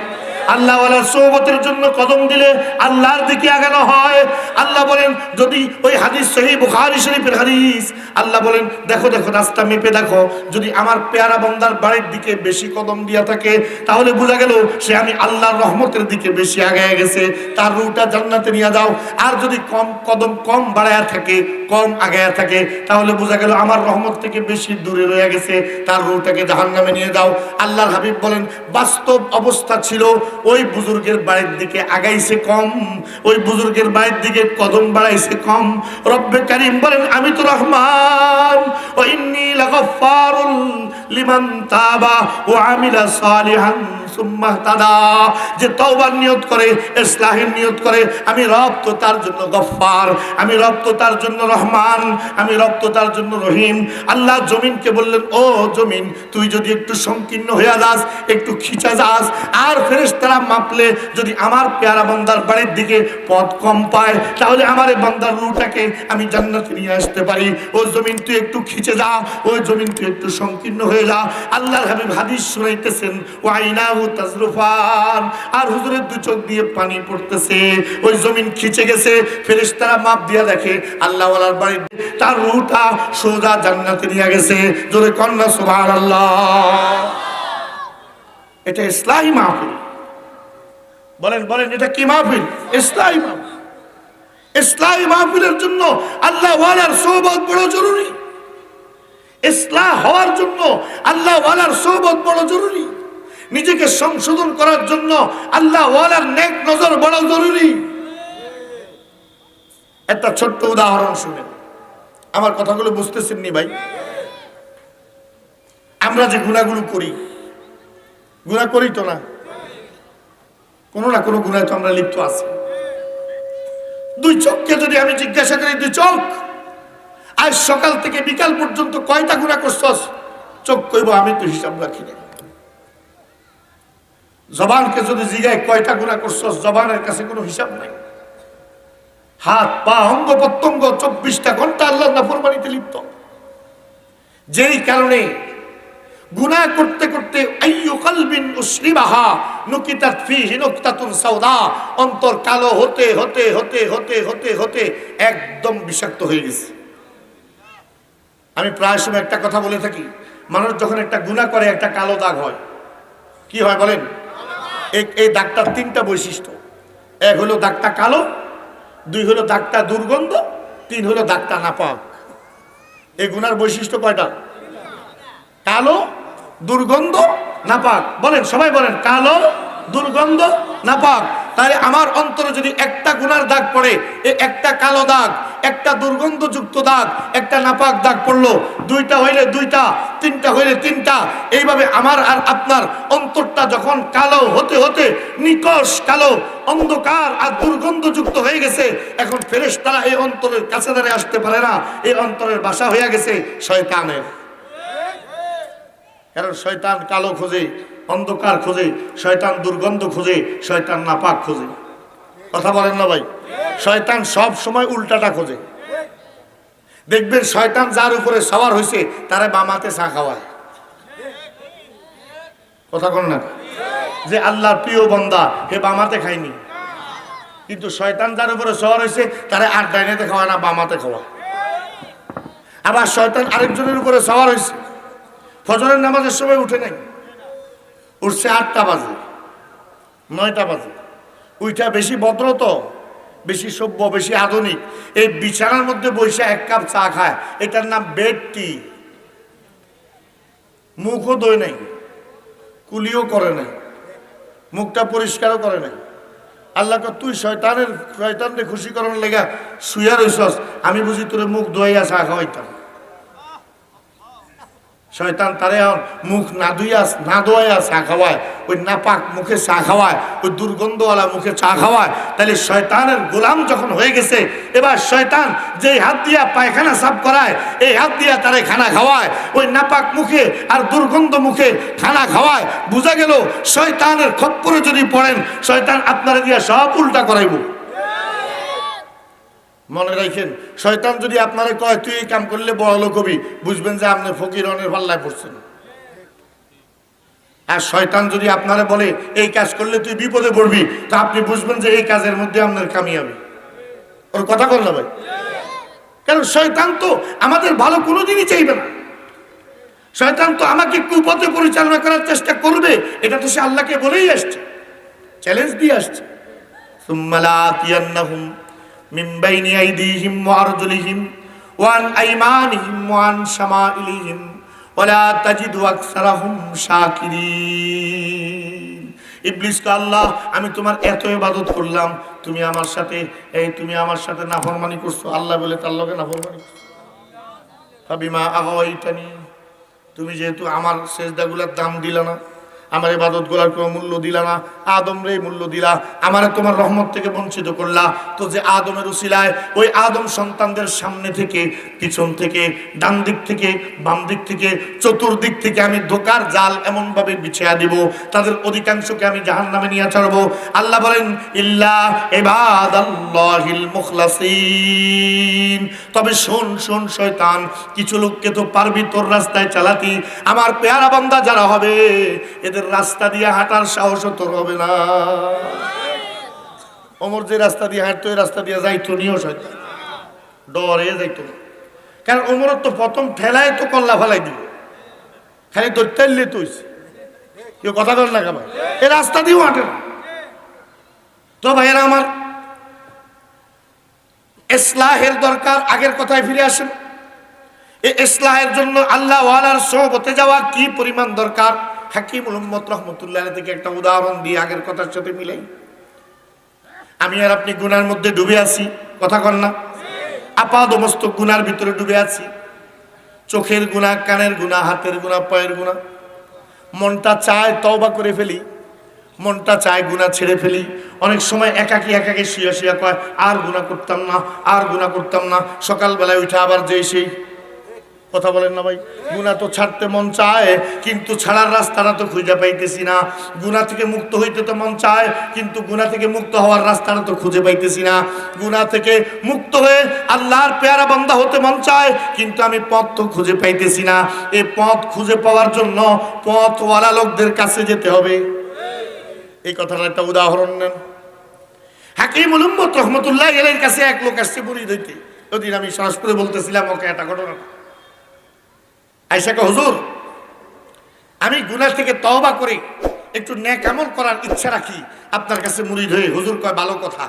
আল্লাহ ওয়ালার সোহবতের জন্য কদম দিলে আল্লাহর দিকে আগানো হয়। আল্লাহ বলেন, যদি ওই হাদিস সহিহ বুখারী শরীফের হাদিস, আল্লাহ বলেন দেখো দেখো রাস্তা মেপে দেখো, যদি আমার পেয়ারা বান্দার বাড়ির দিকে বেশি কদম দিয়া থাকে তাহলে বোঝা গেল সে আমি আল্লাহর রহমতের দিকে বেশি আগায় গেছে, তার রুটা জান্নাতে নিয়ে যাও। আর যদি কম কদম কম বাড়ায়া থাকে, কম আগায়া থাকে, তাহলে বোঝা গেল আমার রহমত থেকে বেশি দূরে রয়ে গেছে, তার রুটাকে জাহান্নামে নিয়ে যাও। আল্লাহর হাবিব বলেন বাস্তব অবস্থা ছিল ওই বুজুর্গের বাড়ির দিকে আগাইছে কম, ওই বুজুর্গের বাড়ির দিকে কদম বাড়াইছে কম। রব্বে কারীম বলেন আমি তো রহমান, ওয়া ইন্নী লাগাফফারুন লিমান তাবা ওয়া আমিলা সালিহান সুম্মা তাদা। যে তওবার নিয়ত করে, ইসলাহের নিয়ত করে, আমি রব তো তার জন্য গফফার, আমি রব তো তার জন্য রহমান, আমি রব তো তার জন্য রহিম। আল্লাহ জমিনকে বললেন ও জমিন, তুই যদি একটু সংকীর্ণ হয়ে যাস, একটু খিচা যাস, আর ফেরেশতারা মাপলে যদি আমার পেয়ারা বান্দার বাড়ির দিকে পথ কম পায়, তাহলে আমার এই বান্দার রূহটাকে আমি জান্নাতে নিয়ে আসতে পারি। ও জমিন তুই একটু খিচে যা, ওই জমিন তুই একটু সংকীর্ণ হয়ে যা। আল্লাহর হাবিব হাদিস শুনাইতেছেন ওয়াইনাহু তাজরুফান, আর হুজুরের দুই চোখ দিয়ে পানি পড়তেছে। ওই জমিন খিচে গেছে, ফেরেশতারা মাপ দিয়া দেখে আল্লাহ ওয়ালার বাড়ির তার রূহটা সোজা জান্নাতে নিয়ে গেছে। জোরে কন্যা সুবহানাল্লাহ। এটা ইসলামী মাহফিল। বলেন বলেন এটা কি মাহফিল? ইসলামী মাহফিল। ইসলামী মাহফিলের জন্য আল্লাহ ওয়ালার সোহবত বড় জরুরি। ইসলাহ হওয়ার জন্য আল্লাহ ওয়ালার সোহবত বড় জরুরি। নিজেকে সংশোধন করার জন্য আল্লাহ ওয়ালার নেক নজর বড় জরুরি। একটা ছোট্ট উদাহরণ শুনেন, আমার কথাগুলো বুঝতেছেন নি ভাই? আমরা যে গুনাহগুলো করি, গুনাহ করি তো না, কোনো না কোনো গুনাহে তো আমরা লিপ্ত আছি। দুই চোখকে যদি আমি জিজ্ঞাসা করি, দুই চোখ আজ সকাল থেকে বিকাল পর্যন্ত কয়টা গুনাহ করছস? চোখ কইব আমি তো হিসাব রাখি না। জবানকে যদি জিগায় কয়টা গুনাহ করছস, জবানের কাছে কোনো হিসাব নাই। হাত পা অঙ্গ প্রত্যঙ্গ 24টা ঘন্টা আল্লাহর নাফরমানিতে লিপ্ত। যেই কারণে গুনাহ করতে করতে আইয়ু কলবিন উসরিবাহা নুকিতাত ফীহি নুকতাতুন সাওদা, অন্তর কালো হতে হতে হতে হতে হতে হতে একদম বিষাক্ত হয়ে গেছে। আমি প্রায় সময় একটা কথা বলে থাকি, মানুষ যখন একটা গুনাহ করে একটা কালো দাগ হয়। কি হয় বলেন? এই দাগটার 3টা বৈশিষ্ট্য। এক হলো দাগটা কালো, 2 হলো দাগটা দুর্গন্ধ, 3 হলো দাগটা নাপাক। এই গুনার বৈশিষ্ট্য কয়টা? কালো, দুর্গন্ধ, নাপাক। বলেন সবাই বলেন, কালো, দুর্গন্ধ, নাপাক। তাহলে আমার অন্তরে যদি একটা গুনার দাগ পড়ে, একটা কালো দাগ, একটা দুর্গন্ধযুক্ত দাগ, একটা নাপাক দাগ পড়লো, 2টা হইলে 2টা, 3টা হইলে 3টা, এইভাবে আমার আর আপনার অন্তরটা যখন কালো হতে হতে নিকষ কালো, অন্ধকার আর দুর্গন্ধযুক্ত হয়ে গেছে, এখন ফেরেশতারা এই অন্তরের কাছে দাঁড়িয়ে আসতে পারে না। এই অন্তরের বাসা হয়ে গেছে শয়তানের। কারণ শয়তান কালো খোঁজে, অন্ধকার খোঁজে, শয়তান দুর্গন্ধ খোঁজে, শয়তান নাপাক খোঁজে। কথা বলেন না ভাই? শয়তান সব সময় উল্টাটা খোঁজে। দেখবেন শয়তান যার উপরে সওয়ার হয়েছে তারা বামাতে চা খাওয়ায়। কথা কন না? যে আল্লাহর প্রিয় বান্দা হে বামাতে খায়নি, কিন্তু শয়তান যার উপরে সওয়ার হয়েছে তারা আর ডাইনেতে খাওয়ায় না, বামাতে খাওয়ায়। আবার শয়তান আরেকজনের উপরে সওয়ার হয়েছে, ফজরের নামাজের সময় উঠে নাই, উঠছে 8টা বাজে, 9টা বাজে, উইটা বেশি ভদ্র তো, বেশি সভ্য, বেশি আধুনিক। এই বিছানার মধ্যে বসে 1 কাপ চা খায়, এটার নাম বেড টি। মুখও ধোয় নাই, কুলিও করে নাই, মুখটা পরিষ্কারও করে নাই। আল্লাহকে তুই শয়তানকে খুশি করার লেগা শুয়া রইছস, আমি বুঝি তোরে মুখ ধোয়াইয়া চা খাওয়াইতাম। শয়তান তারে মুখ না ধুইয়া না ধোয়া চা খাওয়ায়, ওই নাপাক মুখে চা খাওয়ায়, ওই দুর্গন্ধওয়ালা মুখে চা খাওয়ায়। তাহলে শয়তানের গোলাম যখন হয়ে গেছে, এবার শয়তান যে হাত দিয়া পায়খানা সাফ করায়, এই হাত দিয়া তারে খানা খাওয়ায়, ওই নাপাক মুখে আর দুর্গন্ধ মুখে খানা খাওয়ায়। বোঝা গেল শয়তানের খপ্পরে যদি পড়েন, শয়তান আপনারা দিয়া সব উল্টা করাইব। মনে রাখেন, শয়তান যদি আপনারে কয় তুই এই কাম করলে বড় লোক হবি, বুঝবেন যে আপনি ফকির অনের পাল্লায় পড়ছেন। আর শয়তান যদি আপনারা বলে এই কাজ করলে তুই বিপদে পড়বি, তো আপনি বুঝবেন যে এই কাজের মধ্যে আপনার কামিয়াবি। ওর কথা বল না ভাই, কারণ শয়তান তো আমাদের ভালো কোনোদিনই চাইবে না। শয়তান তো আমাকে কুপথে পরিচালনা করার চেষ্টা করবে, এটা তো সে আল্লাহকে বলেই আসছে, চ্যালেঞ্জ দিয়ে আসছে। সুম্মা লাআতিয়ান্নাহুম মিন বাইনি আইদিহিম ওয়া আরজুলিহিম ওয়া আন আইমানিহিম ওয়া আন শামাইলিহিম ওয়া লা তাজিদু আকসারাহুম শাকিরিন। ইবলিসকে আল্লাহ, আমি তোমার এত ইবাদত করলাম, তুমি আমার সাথে নাফরমানি করছো। আল্লাহ বলে তার লগে নাফরমানি করছো। ফাবিমা আগাওয়াইতানি, তুমি যেহেতু আমার সেজদাগুলোর দাম দিলা না, আমার ইবাদতগুলোর কোনো মূল্য দিলা না, আদম রে মূল্য দিলা, আমারে তোমার রহমত থেকে বঞ্চিত করলা, তো যে আদমের উসিলায় ওই আদম সন্তানদের সামনে থেকে, পিছন থেকে, ডান দিক থেকে, বাম দিক থেকে, চতুর্দিক থেকে আমি ধোকার জাল এমন ভাবে বিছিয়ে দিব, তাদের অধিকাংশকে আমি জাহান্নামে নিয়ে ছাড়বো। আল্লাহ বলেন ইল্লা ইবাদাল্লাহিল মুখলাসিন, তবে শোন শোন শয়তান, কিছু লোককে তো পারবি তোর রাস্তায় চালাতি, আমার পেয়ারা বান্দা যারা হবে এদের রাস্তা দিয়ে হাঁটার সাহস তোর হবে না। ওমর যে রাস্তা দিয়ে হাঁটতো ওই রাস্তা দিয়ে যাইতো নিও শয়তান, ডরে যাইতো না। কারণ ওমর তো প্রথম ঠেলায় তো কল্লা ফেলাই দিল, খালি দৈত্যাল্লে তুইছে, কেউ কথা বল না কেমন, এই রাস্তা দিয়েও হাঁটে না। তো ভাইয়েরা আমার, ইসলাহের দরকার। আগের কথায় ফিরে আসেন, এই ইসলাহের জন্য আল্লাহ ওয়ালার সোহবতে যাওয়া কি পরিমাণ দরকার। হাকিমুল উম্মত রহমতুল্লাহ থেকে একটা উদাহরণ দিয়ে আগের কথার সাথে মিলাই। আমি আর আপনি গুনার মধ্যে ডুবে আছি, কথা কন না, আপাদমস্তক গুনার ভিতরে ডুবে আছি। চোখের গুনাহ, কানের গুনাহ, হাতের গুনাহ, পায়ের গুনাহ। মনটা চায় তওবা করে ফেলি, মনটা চায় গুনাহ ছেড়ে ফেলি। অনেক সময় একাকি একাকি শুয়ে শুয়ে কয় আর গুনাহ করতাম না, আর গুনাহ করতাম না। সকালবেলায় উঠে আবার যেই সেই কথা বলেন না ভাই, গুনাহ তো ছাড়তে মন চায়, কিন্তু ছাড়ার রাস্তাটা তো খুঁজে পাইতেছি না। গুনাহ থেকে মুক্ত হইতে তো মন চায়, কিন্তু গুনাহ থেকে মুক্ত হওয়ার রাস্তাটা তো খুঁজে পাইতেছি না। গুনাহ থেকে মুক্ত হয়ে আল্লাহর পেয়ারা বান্দা হতে মন চায়, কিন্তু আমি পথ তো খুঁজে পাইতেছি না। এই পথ খুঁজে পাওয়ার জন্য পথওয়ালা লোকদের কাছে যেতে হবে। এই কথাটার একটা উদাহরণ নেন। হাকিমুল উম্মত রহমতুল্লাহ আলাইহির কাছে এক লোক আসছে মুরিদ হইতে। ওদিন আমি সরাসরি বলতেছিলাম ওকে একটা ঘটনা। আয়েশাকে, হুজুর আমি গুনাহ থেকে তওবা করে একটু নেক আমল করার ইচ্ছা রাখি, আপনার কাছে মুরিদ হয়ে। হুজুর কয় ভালো কথা,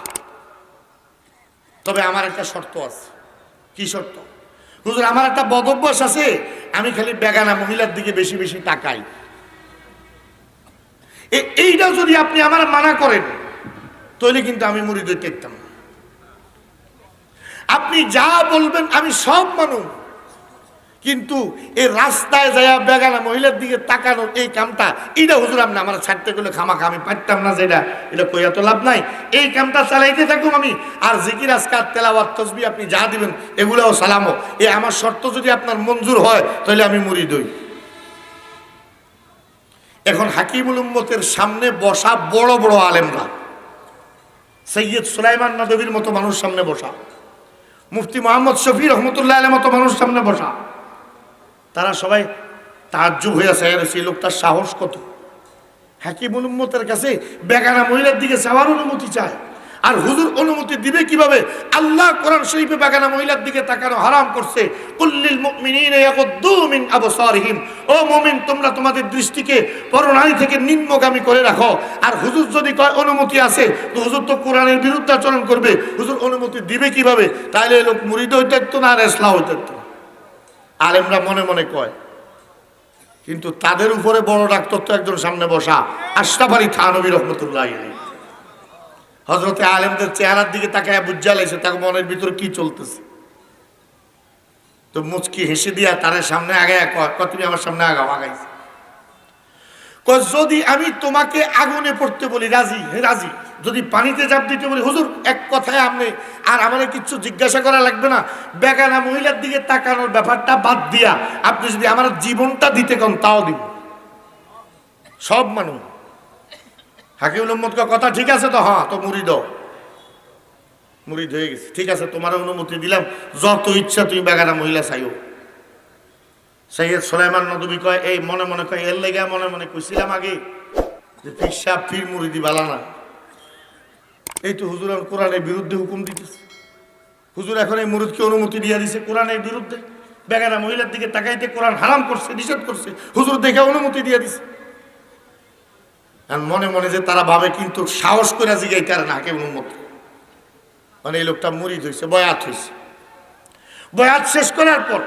তবে আমার একটা শর্ত আছে। কি শর্ত? হুজুর আমার একটা বদ অভ্যাস আছে, আমি খালি বেগানা মহিলার দিকে বেশি বেশি তাকাই। এইটা যদি আপনি আমার মানা করেন তাহলে কিন্তু আমি মুরিদ হইতে পারতাম। আপনি যা বলবেন আমি সব মানুষ, কিন্তু এই রাস্তায় যায় বেগানা মহিলার দিকে তাকানোর এই কামটা, এটা হুজুর আপনি আমার ছাড়তে গেলে খামাখা আমি পারতাম না, যেটা এটা কইয়া তো লাভ নাই। এই কামটা চালাইতে থাকুন আমি। আর জিকির আজকার তেলাওয়াত তাসবিহ আপনি যা দিবেন এগুলাও সালামও। এই আমার শর্ত যদি আপনার মঞ্জুর হয় তাহলে আমি মুরিদ হই। এখন হাকিমুল উম্মতের সামনে বসা বড় বড় আলেমরা, সৈয়দ সুলাইমান নদভীর মতো মানুষ সামনে বসা, মুফতি মোহাম্মদ শফি রহমতুল্লাহ আলাইহির মতো মানুষ সামনে বসা, তারা সবাই তাজ্জুব হয়ে আছে, সেই লোকটার সাহস কত। হাকিমুল উম্মতের কাছে বেগানা মহিলার দিকে যাওয়ার অনুমতি চায়, আর হুজুর অনুমতি দিবে কিভাবে? আল্লাহ কোরআন শরীফে বেগানা মহিলার দিকে তাকানো হারাম করছে। কুল্লিল মুমিনিনা ইয়াগুদ্দু মিন আবসারিহিম, ও মুমিন তোমরা তোমাদের দৃষ্টিকে পরনারী থেকে নিম্নগামী করে রাখো। আর হুজুর যদি কয় অনুমতি আছে, তো হুজুর তো কোরআনের বিরুদ্ধাচরণ করবে, হুজুর অনুমতি দিবে কিভাবে? তাইলে এই লোক মুরিদ হইতে পারতো না, আর ইসলাম হইতে পারতো না। আলেমরা মনে মনে কয়, কিন্তু তাদের উপরে বড় ডাক্তার তো একজন সামনে বসা, আশরাফ আলী থানভী রহমতুল্লাহ আলাইহি। হযরতে আলেমদের চেহারার দিকে তাকায় বুঝা লাইছে তার মনের ভিতরে কি চলতেছে। তো মুচকি হেসে দিয়া তার সামনে আগায় কয়, তুমি আমার সামনে আগাও। আগাইছে, কয় যদি আমি তোমাকে আগুনে পড়তে বলি রাজি? রাজি। যদি পানিতে ঝাঁপ দিতে বলি? হুজুর এক কথায় আপনি আর আমার কিচ্ছু জিজ্ঞাসা করা লাগবে না, বেগানা মহিলার দিকে তাকানোর ব্যাপারটা বাদ দিয়া আপনি যদি আমার জীবনটা দিতে কন তাও দিব। সব মানুষ হাকিমুল উম্মত কথা ঠিক আছে তো? হ্যাঁ, তো মুরিদ হয়ে গেছে। ঠিক আছে, তোমার অনুমতি দিলাম, যত ইচ্ছা তুমি বেগানা মহিলা চাইও। সৈয়দ সুলাইমান নদভী কয় এই মনে মনে কয় এর লেগে মনে মনে কইছিলাম আগে যে পীর সাহেব পীর মুরিদি বালা না। এই তো হুজুর কোরআনের বিরুদ্ধে হুকুম দিতেছে। হুজুর এখন এই মুরিদকে অনুমতি দিয়ে দিছে কোরআনের বিরুদ্ধে, বেগানা মহিলার দিকে তাকাইতে কোরআন হারাম করছে, নিষেধ করছে, হুজুর দেখে অনুমতি দিয়ে দিছে। আর মনে মনে যে তারা ভাবে কিন্তু সাহস করে জিগাইতে আর না কে অনুমতি, মানে এই লোকটা মুরিদ হয়েছে, বয়াত হয়েছে। বয়াত শেষ করার পর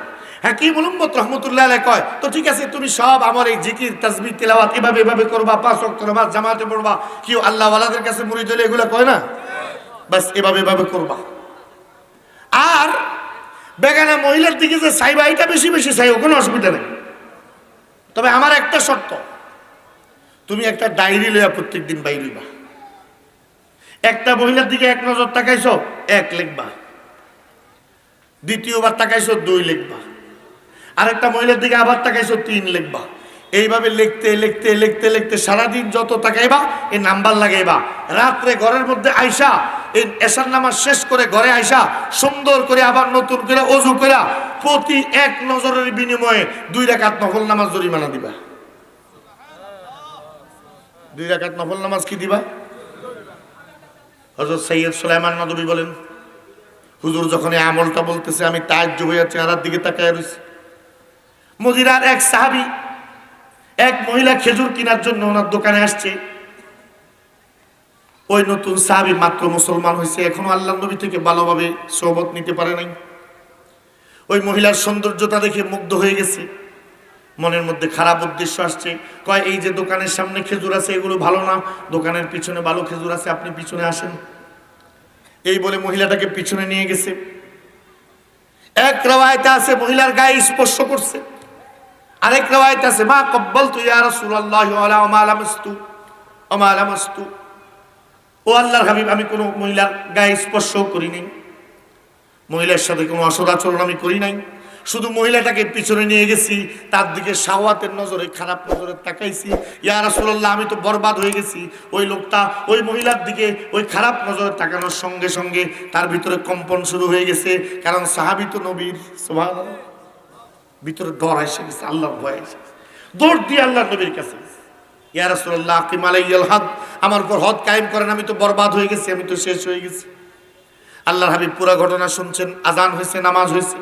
হাকিম উম্মত রহমতুল্লাহ আলাইহি কয় তো ঠিক আছে, তুমি সব আমার এই জিকির তাসবিহ তিলাওয়াত এভাবে এভাবে করবা, 5 ওয়াক্ত নামাজ জামাতে পড়বা, কি আল্লাহ ওয়ালাদের কাছে মুরিদ হলে এগুলা কয় না, বাস এভাবে এভাবে করবা। আর বেগানা মহিলার দিকে যে চাইবা এটা বেশি বেশি চাইও, কোনো অসুবিধা নেই, তবে আমার একটা শর্ত, তুমি একটা ডায়েরি লইয়া প্রত্যেকদিন বাইর হইবা। একটা মহিলার দিকে এক নজর তাকাইছো 1 লিখবা, দ্বিতীয়বার তাকাইছো 2 লিখবা, আরেকটা মহিলার দিকে আবার তাকাইছো 3 লিখবা। এইভাবে লিখতে লিখতে লিখতে লিখতে সারাদিন যত তাকাইবা এই নাম্বার লাগাইবা। রাত্রে ঘরের মধ্যে আইসা এই এশার নামাজ শেষ করে ঘরে আইসা সুন্দর করে আবার নতুন করে ওযু করে প্রতি 1 নজরের বিনিময়ে 2 রাকাত নফল নামাজ জরিমানা দিবা। 2 রাকাত নফল নামাজ কি দিবা? হযরত সৈয়দ সুলাইমান নদভী বলেন, হুজুর যখন এই আমলটা বলতেছে আমি তাজ্জুব হয়ে চেহারার দিকে তাকায় রইছি। মদিনার এক সাহাবী এক মহিলা খেজুর কেনার জন্য ওনার দোকানে আসছে। ওই নতুন সাহাবী মাত্র মুসলমান হয়েছে, এখনো আল্লাহর নবী থেকে ভালোভাবে সোহবত নিতে পারে নাই। ওই মহিলার সৌন্দর্যতা দেখে মুগ্ধ হয়ে গেছে, মনের মধ্যে খারাপ উদ্দেশ্য আসছে। কয় এই যে দোকানের সামনে খেজুর আছে এগুলো ভালো না, দোকানের পিছনে ভালো খেজুর আছে, আপনি পিছনে আসেন। এই বলে মহিলাটাকে পিছনে নিয়ে গেছে। এক রওয়ায়েতে আছে মহিলার গায়ে স্পর্শ করছে, আরেক রওয়ায়েতে আছে মা কব্বালতু ইয়া রাসূলুল্লাহ ওয়ালা মা লামাস্তু ওয়া মা লামাস্তু, ও আল্লাহর হাবিব আমি কোনো মহিলার গায়ে স্পর্শ করি নাই, মহিলার সাথে কোনো অসদাচরণ আমি করি নাই, শুধু মহিলাটাকে পিছনে নিয়ে গেছি, তার দিকে শাহওয়াতের নজরে খারাপ নজরে তাকাইছি। ইয়া রাসূলুল্লাহ আমি তো বরবাদ হয়ে গেছি। ওই লোকটা ওই মহিলার দিকে ওই খারাপ নজরে তাকানোর সঙ্গে সঙ্গে তার ভিতরে কম্পন শুরু হয়ে গেছে, কারণ সাহাবী তো নবীর, সুবহানাল্লাহ, ভিতরে ডর এসে গেছে, আল্লাহর ভয় এসে গেছে, দৌড় দিয়ে আল্লাহর নবীর কাছে। ইয়া রাসূলুল্লাহ আকিম আলাইয়াল হাদ, আমার উপর হদ কায়েম করেন, আমি তো বরবাদ হয়ে গেছি, আমি তো শেষ হয়ে গেছি। আল্লাহর হাবিব পুরো ঘটনা শুনছেন, আজান হয়েছে, নামাজ হয়েছে।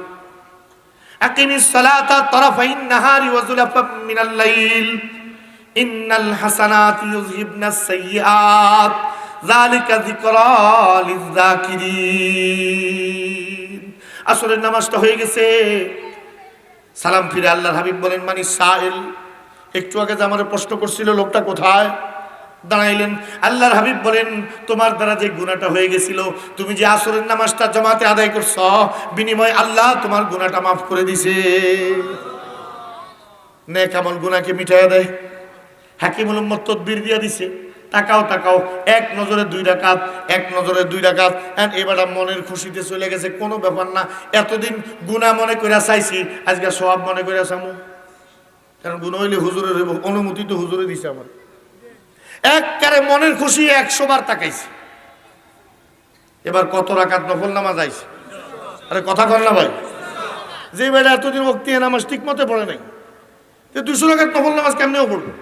আকিমিস সালাতা তারাফাইন নাহারি ওয়া যুলাফাম মিনাল লাইল ইন্নাল হাসানাতি ইউযহিবনাস সাইয়্যাত যালিকা যিকরা লিয-যাকিরিন। আসরের নামাজটা হয়ে গেছে, সালাম ফিরে আল্লাহর হাবিব বলেন মানি সাইল, একটু আগে যে আমার প্রশ্ন করছিল লোকটা কোথায়? দাঁড়াইলেন। আল্লাহর হাবিব বলেন তোমার দ্বারা যে গুনাহটা হয়ে গেছিল, তুমি যে আসরের নামাজটা জামাতে আদায় করছো, বিনিময়ে আল্লাহ তোমার গুনাহটা মাফ করে দিছে। নেক আমল গুনাহকে মিটাইয়া দেয়। হাকিমুল উম্মত তদবির দিয়া দিছে, তাকাও তাকাও, 1 নজরে 2 রাকাত, 1 নজরে 2 রাকাত। এবার মনের খুশিতে চলে গেছে, কোনো ব্যাপার না, এতদিন গুনাহ মনে করে চাইছি, আজকে সওয়াব মনে করে চামু, কারণ গুনাহ হইলে হুজুরের অনুমতি তো হুজুরে দিছে আমার। একবারে মনের খুশি 100 বার তাকাইছে। এবার কত রাকাত নফল নামাজ আইছে? আরে কথা কর না ভাই, যে বেটা এতদিন ওয়াক্তি নামাজ ঠিক মতো পড়ে নাই, 200 রাকাত নফল নামাজ কেমনেও পড়বে?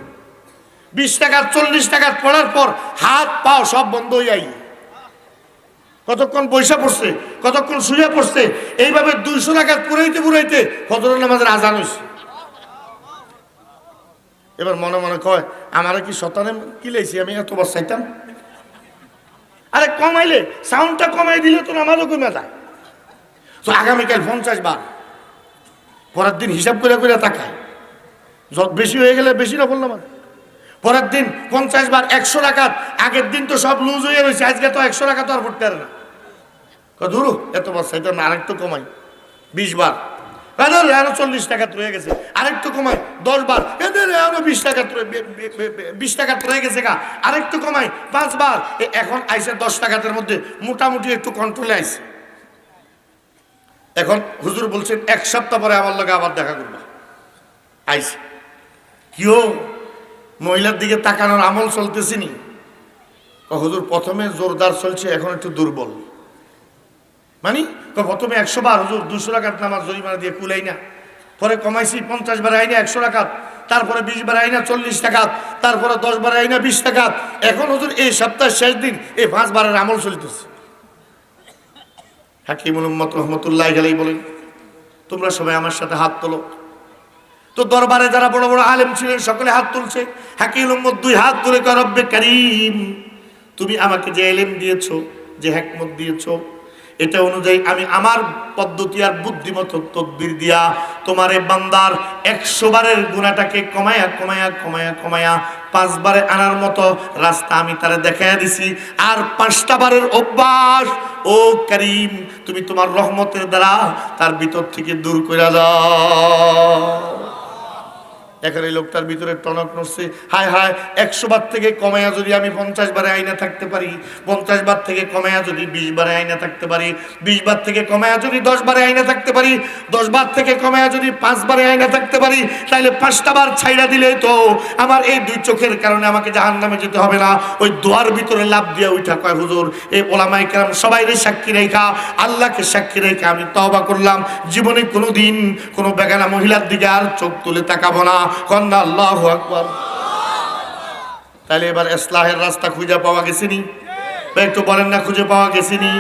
20 টাকা 40 টাকা পড়ার পর হাত পাও সব বন্ধ হয়ে যাই, কতক্ষণ বৈশা পড়ছে, কতক্ষণ শুয়ে পড়ছে, এইভাবে 200 রাকাত পুরাইতে পুরাইতে ফজরের নামাজের আজান হইছে। এবার মনে মনে কয় আমারে কি শতানে কি লাইছি, আমি এতবার চাইতাম। আরে কমাইলে সাউন্ডটা কমাই দিলে তো নামাজও কমে যায়। তো আগামীকাল 50 বার, পরের দিন হিসাব করে করে তাকায়, যত বেশি হয়ে গেলে বেশি না বললাম, পরের দিন 50 বার, 100 রাকাত। আগের দিন তো সব লুজ হয়ে রয়েছে, আজকে তো 100 রাকাত আর পড়তে পারে না। ধরু এতবার চাইতাম না, আরেকটু কমাই 20 বার, 40 টাকা রয়ে গেছে, আরেকটু কমাই 10 বার, 20 টাকা 20 টাকা রয়ে গেছে গা, আরেকটু কমাই 5 বার। এখন আইসে 10 টাকার মধ্যে মোটামুটি একটু কন্ট্রোলে আইসে। এখন হুজুর বলছেন 1 সপ্তাহ পরে আমার লগে আবার দেখা করবা। আইসে কিও মহিলার দিকে তাকানোর আমল চলতেছিনি? হুজুর প্রথমে জোরদার চলছে, এখন একটু দুর্বল। মানে প্রথমে 100 বার হুজুর 200 রাকাত নামাজ জরিমানা দিয়ে কুলাই না, পরে কমাইছি 50 বার আইনা 100 রাকাত, তারপরে 20 বার আইনা 40 রাকাত, তারপরে 10 বার আইনা 20 রাকাত। এখন হুজুর এই সপ্তাহের শেষ দিন এই 5 বারের আমল চলতেছে। হাকিমুল উম্মত রহমতুল্লাহ আলাইহি বলেন, তোমরা সবাই আমার সাথে হাত তোলো। তো দরবারে যারা বড় বড় আলেম ছিলেন সকলে হাত তুলছে। হাকিমুল উম্মত 2 হাত তুলে কয়, রব্বে কারীম, তুমি আমাকে যে ইলম দিয়েছো, যে হিকমত দিয়েছো, এটা অনুযায়ী আমি আমার পদ্ধতি আর বুদ্ধিমতো তদবির দিয়া তোমার এই বান্দার 100 বারের গুনাহটাকে কমায়া কমায়া কমায়া কমায়া 5 বারে আনার মতো রাস্তা আমি তারে দেখাইয়া দিছি। আর 5টা বারের অভ্যাস ও করিম তুমি তোমার রহমতের দ্বারা তার ভিতর থেকে দূর করে দাও। এখন এই লোকটার ভিতরে টনক নড়ছে, হায় হায় 100 বার থেকে কমায়া যদি আমি 50 বারে আইনা থাকতে পারি, 50 বার থেকে কমায়া যদি 20 বারে আইনা থাকতে পারি, 20 বার থেকে কমায়া যদি 10 বারে আইনা থাকতে পারি, 10 বার থেকে কমায়া যদি 5 বারে আইনা থাকতে পারি, তাহলে 5টা বার ছাইড়া দিলে তো আমার এই 2 চোখের কারণে আমাকে জাহান্নামে যেতে হবে না। ওই দোয়ার ভিতরে লাভ দিয়ে উঠা কয়, হুজুর এই ওলামায়ে কেরাম সবাইরে সাক্ষী রেখা, আল্লাহকে সাক্ষী রেখা আমি তওবা করলাম, জীবনে কোনোদিন কোনো বেগানা মহিলার দিকে আর চোখ তুলে তাকাবো না। কন্যা আল্লাহু আকবার। তাহলে এবার ইসলাহের রাস্তা খুঁজে পাওয়া গেছেনি? একটু বলেন না, খুঁজে পাওয়া গেছেনি?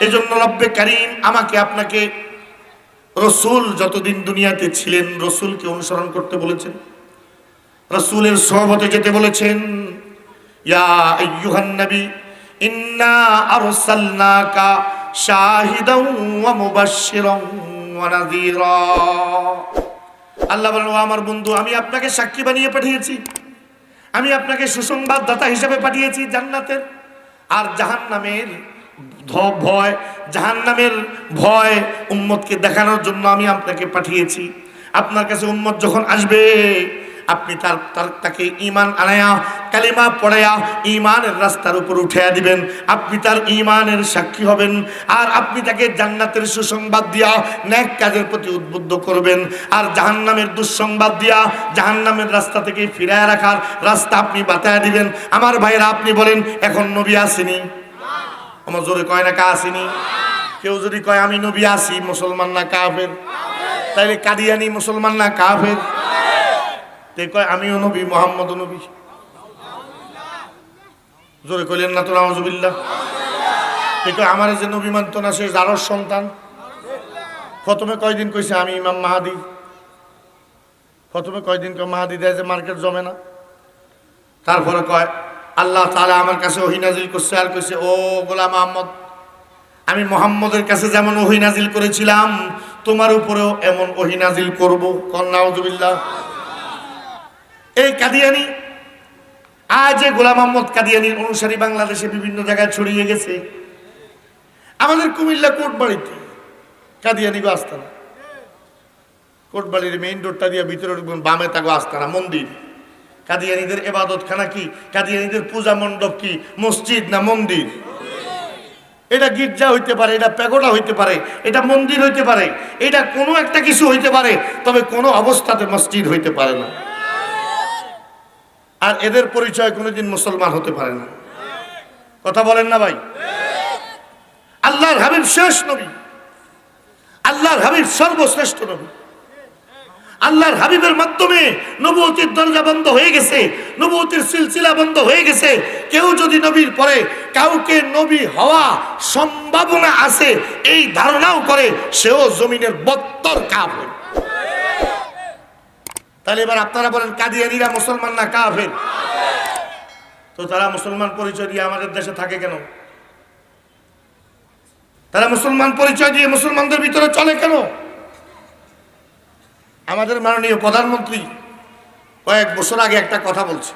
এই জন্য রব্বে কারীম আমাকে আপনাকে রসুল যতদিন দুনিয়াতে ছিলেন রসুলকে অনুসরণ করতে বলেছেন, রসুলের সোহবতে যেতে বলেছেন। ইয়া আইয়ুহান নবী ইন্না আরসালনাকা শাহিদাও ওয়া মুবাশশিরাও ওয়া নাযীরা। আল্লাহ বলেন, ও আমার বন্ধু, আমি আপনাকে সাক্ষী বানিয়ে পাঠিয়েছি, আমি আপনাকে সুসংবাদদাতা হিসেবে পাঠিয়েছি জান্নাতের আর জাহান্নামের ভয়, জাহান্নামের ভয় উম্মতকে দেখানোর জন্য আমি আপনাকে পাঠিয়েছি। আপনার কাছে উম্মত যখন আসবে আপনি তাকে ঈমান আনায়া কালিমা পড়ায়া ঈমানের রাস্তার উপর উঠাইয়া দিবেন, আপনি তার ঈমানের সাক্ষী হবেন। আর আপনি তাকে জান্নাতের সুসংবাদ দিয়া নেক কাজের প্রতি উদ্বুদ্ধ করবেন। আর জাহান্নামের দুঃসংবাদ দিয়া জাহান্নামের রাস্তা থেকে ফিরায় রাখার রাস্তা আপনি বাতায়া দিবেন। আমার ভাইরা আপনি বলেন, এখন নবী আসেনি? আমার জোরে কয় না কা আসেনি? কেউ যদি কয় আমি নবী আসি, মুসলমান না কাফের? তাইলে কাদিয়ানি মুসলমান না কাফের? কয় আমিও নবী, মুহাম্মদ নবী। জোরে কইলেন না তো নাউজুবিল্লাহ। কয় আমার যে নবী মানত না সে জারর সন্তান। প্রথমে কয়দিন কইছে আমি ইমাম মাহাদি, প্রথমে কয়দিন কয় মাহাদি দেয় যে মার্কেট জমে না। তারপরে কয় আল্লাহ তাআলা আমার কাছে ওহী নাজিল করছে, আর কইছে ও গোলাম মুহাম্মদ, আমি মুহাম্মদের কাছে যেমন ওহী নাজিল করেছিলাম তোমার উপরেও এমন ওহী নাজিল করব। কোন নাউজুবিল্লাহ। এই কাদিয়ানি আজ গোলাম মোহাম্মদ কাদিয়ানির অনুসারী বাংলাদেশে বিভিন্ন জায়গায় ছড়িয়ে গেছে। আমাদের কুমিল্লা কোটবাড়িতে কাদিয়ানি গো আস্তানা, কোটবাড়ির মেইন রোডটা দিয়ে ভিতরে বামে তাগো আস্তানা মন্দির। কাদিয়ানিদের ইবাদতখানা কি, কাদিয়ানিদের পূজা মণ্ডপ কি, মসজিদ না মন্দির? এটা গির্জা হইতে পারে, এটা প্যাগোডা হইতে পারে, এটা মন্দির হইতে পারে, এটা কোনো একটা কিছু হইতে পারে, তবে কোনো অবস্থাতে মসজিদ হইতে পারে না। আর এদের পরিচয় কোনোদিন মুসলমান হতে পারে না। কথা বলেন না ভাই? আল্লাহর হাবিব শেষ নবী, আল্লাহর হাবিব সর্বশ্রেষ্ঠ নবী। আল্লাহর হাবিবের মাধ্যমে নবুয়তের দরজা বন্ধ হয়ে গেছে, নবুয়তের সিলসিলা বন্ধ হয়ে গেছে। কেউ যদি নবীর পরে কাউকে নবী হওয়া সম্ভাবনা আছে এই ধারণাও করে, সেও জমিনের বত্তর কাফের। তাহলে এবার আপনারা বলেন কাদিয়ানীরা মুসলমান না কাফের? তো তারা মুসলমান পরিচয় দিয়ে আমাদের দেশে থাকে কেন? তারা মুসলমান পরিচয় দিয়ে মুসলমানদের ভিতরে চলে কেন? আমাদের মাননীয় প্রধানমন্ত্রী কয়েক বছর আগে একটা কথা বলছে,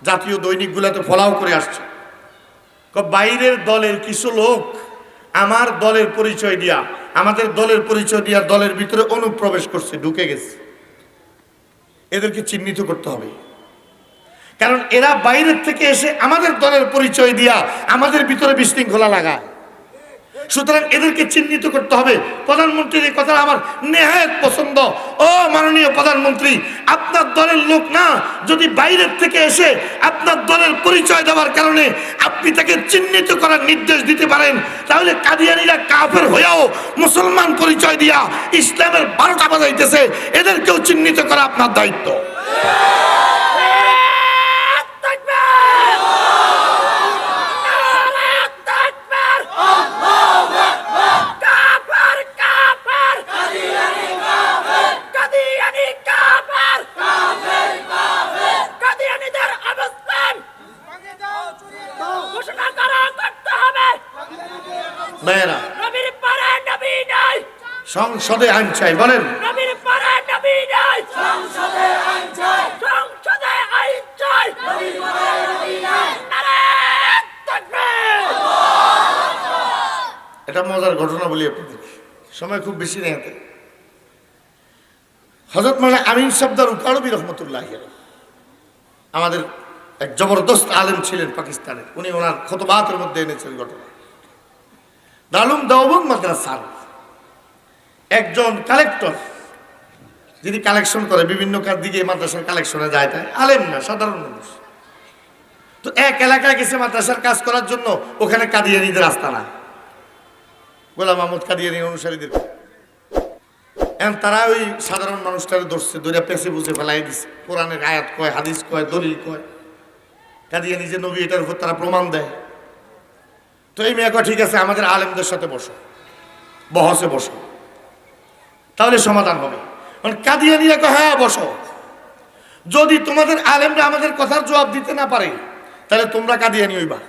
জাতীয় দৈনিকগুলোতে ফলাও করে আসছে। বাইরের দলের কিছু লোক আমার দলের পরিচয় দিয়া, আমাদের দলের পরিচয় দিয়া দলের ভিতরে অনুপ্রবেশ করছে, ঢুকে গেছে। এদেরকে চিহ্নিত করতে হবে, কারণ এরা বাইরের থেকে এসে আমাদের দলের পরিচয় দিয়া আমাদের ভিতরে বিশৃঙ্খলা লাগায়। সুতরাং এদেরকে চিহ্নিত করতে হবে। প্রধানমন্ত্রীর এই কথা আমার নেহায়েত পছন্দ। ও মাননীয় প্রধানমন্ত্রী, আপনার দলের লোক না, যদি বাইরের থেকে এসে আপনার দলের পরিচয় দেওয়ার কারণে আপনি তাকে চিহ্নিত করার নির্দেশ দিতে পারেন, তাহলে কাদিয়ানীরা কাফের হয়েও মুসলমান পরিচয় দিয়া ইসলামের 12টা বাজাইতেছে, এদেরকেও চিহ্নিত করা আপনার দায়িত্ব। সংসদে আইন চাই, বলেন এটা মজার ঘটনা বলি আপনাদের, সময় খুব বেশি নেই হাতে। হযরত মাওলানা আমিন সফদর উকালবি রহমতুল্লাহ আমাদের এক জবরদস্ত আলেম ছিলেন পাকিস্তানের, উনি ওনার খুতবাতের মধ্যে এনেছেন ঘটনা। দারুল দেওবন্দ মাদ্রাসার একজন কালেক্টর, যিনি কালেকশন করে বিভিন্ন দিকে মাদ্রাসার কালেকশনে যায়, তাই আলেম না, সাধারণ মানুষ। তো এক এলাকায় গেছে মাদ্রাসার কাজ করার জন্য, ওখানে কাদিয়ানীদের আস্তানা, গোলাম মাহমুদ কাদিয়ানী অনুসারীদের। এখন তারা ওই সাধারণ মানুষটারে ধরছে, ধরে পেছে বুঝে ফেলাই দিছে। কোরআনের আয়াত কয়, হাদিস কয়, দলিল কয়, কাদিয়ানী যে নবী, এটার উপর তারা প্রমাণ দেয়। তো এই মেয়ে কয় ঠিক আছে, আমাদের আলেমদের সাথে বসো, বহসে বসো, তাহলে সমাধান হবে। কাদিয়ানীরা কয় হ্যাঁ বসো, যদি তোমাদের আলেমরা আমাদের কথার জবাব দিতে না পারে তাহলে তোমরা কাদিয়ানী হইবা,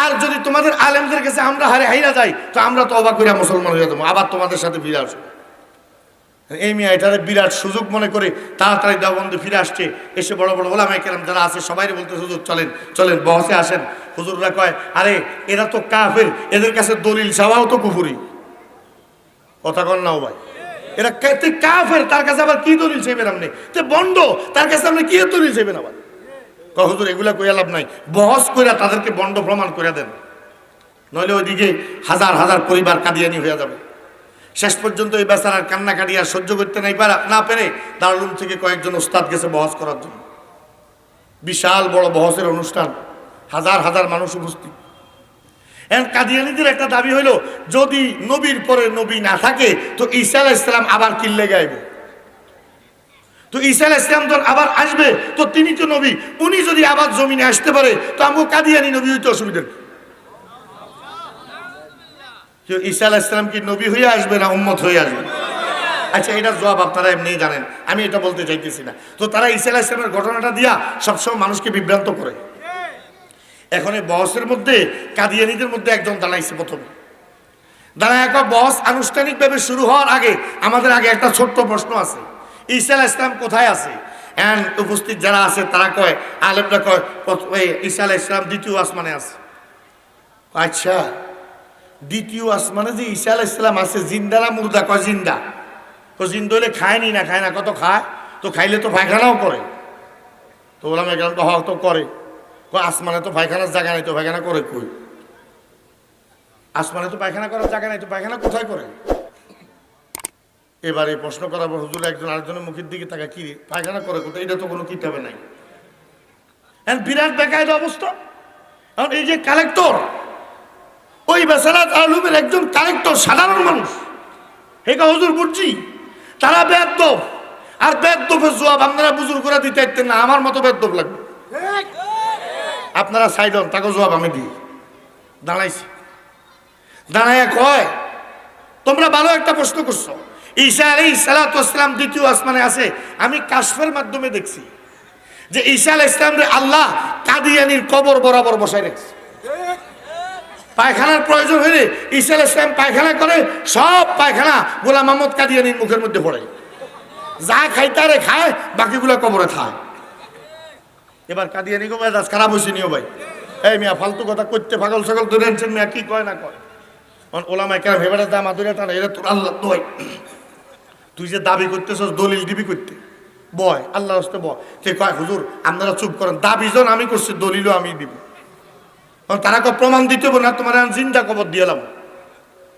আর যদি তোমাদের আলেমদের কাছে আমরা হাইরা যাই তো আমরা তো অবাক করিয়া মুসলমান হয়ে যাবো, আবার তোমাদের সাথে ফিরে আসবো। এই মেয়ে এটারে বিরাট সুযোগ মনে করে তাড়াতাড়ি দেওবন্দে ফিরে আসছে। এসে বড় বড় ওলামায়ে কেরাম যারা আছে সবাই বলতে, হুজুর চলেন চলেন বহসে আসেন। হুজুররা কয় আরে এরা তো কাফের, এদের কাছে দলিল চাওয়াও তো কুফরি। কথা কন নাও ভাই, এরা কাফের, তার কাছে আবার কি দলিল চাইবেন আপনি? তে বন্ড, তার কাছে আপনি কি দলিল চাইবেন আবার? হুজুর এগুলা কইয়া লাভ নাই, বহস কইরা তাদেরকে বন্ড প্রমাণ করে দেন, নইলে ওইদিকে হাজার হাজার পরিবার কাদিয়ানী হয়ে যাবে। শেষ পর্যন্ত এই বেচারার কান্নাকাটি আর সহ্য করতে না পেরে দারুল থেকে কয়েকজন ওস্তাদ গেছে বহস করার জন্য। বিশাল বড় বহসের অনুষ্ঠান, হাজার হাজার মানুষ উপস্থিত। এখন কাদিয়ানীদের একটা দাবি হইল, যদি নবীর পরে নবী না থাকে তো ঈসা আলাইহিস সালাম আবার কিল্লে গাইবে। তো ঈসা আলাইহিস সালাম যখন আবার আসবে তো তিনি তো নবী, উনি যদি আবার জমিনে আসতে পারে তো আমগো কাদিয়ানী নবী হইতে অসুবিধা কি? ঈসা আলাইহিস সালাম কি নবী হয়ে আসবে না উম্মত হয়ে আসবে? আচ্ছা, এটার জবাব আপনারা এমনিই জানেন, আমি এটা বলতে চাইতেছি না। তো তারা ঈসা আলাইহিস সালামের ঘটনাটা দিয়া সবসময় মানুষকে বিভ্রান্ত করে। এখন এই বহসের মধ্যে কাদিয়ানীদের মধ্যে একজন দাঁড়াইছে প্রথমে, দাঁড়ায় একটা বহস আনুষ্ঠানিকভাবে শুরু হওয়ার আগে আমাদের আগে একটা ছোট্ট প্রশ্ন আছে, ঈসা আলাইহিস সালাম কোথায় আছে? এন্ড উপস্থিত যারা আছে তারা কয়, আলেমরা কয় ঈসা আলাইহিস সালাম দ্বিতীয় আসমানে আছে। আচ্ছা, দ্বিতীয় আসমানে যে ঈসা আলাইহিস সালাম আছে, জিন্দা না মুর্দা? কয় জিন্দা। তো জিন্দা হলে খায়নি না খায় না? কত খায়, তো খাইলে তো পায়খানাও করে। তো বললাম এখানে তো হওয়া তো করে। আসমানে তো পায়খানার জায়গা নাই, তো পায়খানা করে কই? আসমানে তো পায়খানা করার জায়গা নাই, তো পায়খানা কোথায় করে? এবারে প্রশ্ন করার পর হুজুর একজন আরেকজনের মুখের দিকে তাকা, কি পায়খানা করে কোথায়? এটা তো কোনো কিতাবে নাই। বিরাট বেকায়দা অবস্থা। এখন এই যে কালেক্টর, ওই বেচারা আলুমের একজন কালেক্টর, সাধারণ মানুষ, হেকা হুজুর বুঝছি তারা বেয়াদব, আর বেয়াদবের জবাব আপনারা বুজুর করে দিতে পারতেন না, আমার মতো বেয়াদব লাগবে। আপনারা সাইডন, তাকে জবাব আমি দিই। দাঁড়াইছি, দাঁড়াইয়া কয় তোমরা ভালো একটা প্রশ্ন করছো, ঈসা আলাইহিস সালাতু ওয়াস সালাম দ্বিতীয় আসমানে আছে। আমি কাশফের মাধ্যমে দেখছি যে ঈসা আলাইহিস সালামকে আল্লাহ কাদিয়ানীর কবর বরাবর বসায় রেখেছে। পায়খানার প্রয়োজন হলে ঈসা আলাইহিস সালাম পায়খানা করে, সব পায়খানা গোলাম মাহমুদ কাদিয়ানীর মুখের মধ্যে পড়ে, যা খাইতারে খায়, বাকিগুলো কবরে খায়। এবার কাদিয়ানী গো মেজাজ খারাপ হয়েছে নিও ভাই, এই মিয়া ফালতু কথা করতে পাগল ছাগল ধরে আনছেন মিয়া, কি কয় না কয়। ওলামায়ে কেরাম হেবারে দাম আদুরে টানা, এরা তোর আল্লাহ দোয়, তুই যে দাবি করতেছস দলিল দিবি করতে, বয় আল্লাহ হস্তে বয়। কে কয় হুজুর আপনারা চুপ করেন, দাবি জন আমি করছি, দলিলও আমি দিব। তারা প্রমাণ দিতে হবে না, তোমার জিন্দা কবর দিয়েলাম।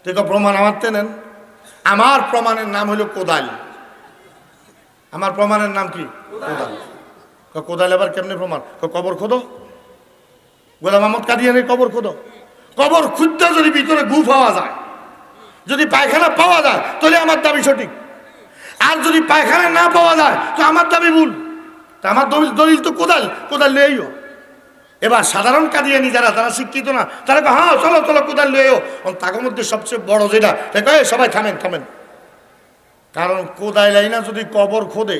তুই প্রমাণ আমার নেন। আমার প্রমাণের নাম হলো কোদাল। আমার প্রমাণের নাম কি? কোদাল। কোদাল আবার কেমনে প্রমাণ? কবর খোদো। গোলাম মোহাম্মদ কাদিয়ানির কবর খোদো। কবর খুঁজতে যদি ভিতরে গু পাওয়া যায়, যদি পায়খানা পাওয়া যায়, তাহলে আমার দাবি সঠিক। আর যদি পায়খানা না পাওয়া যায় তো আমার দাবি ভুল। তা আমার দলিল তো কোদাল। কোদাল লইও। এবার সাধারণ কাদিয়ানি যারা, তারা শিক্ষিত না, তারা হ্যাঁ চলো চলো কোদাল লইও। তার মধ্যে সবচেয়ে বড় যেটা, সবাই থামেন থামেন। কারণ কোদাল লাইনা যদি কবর খোদে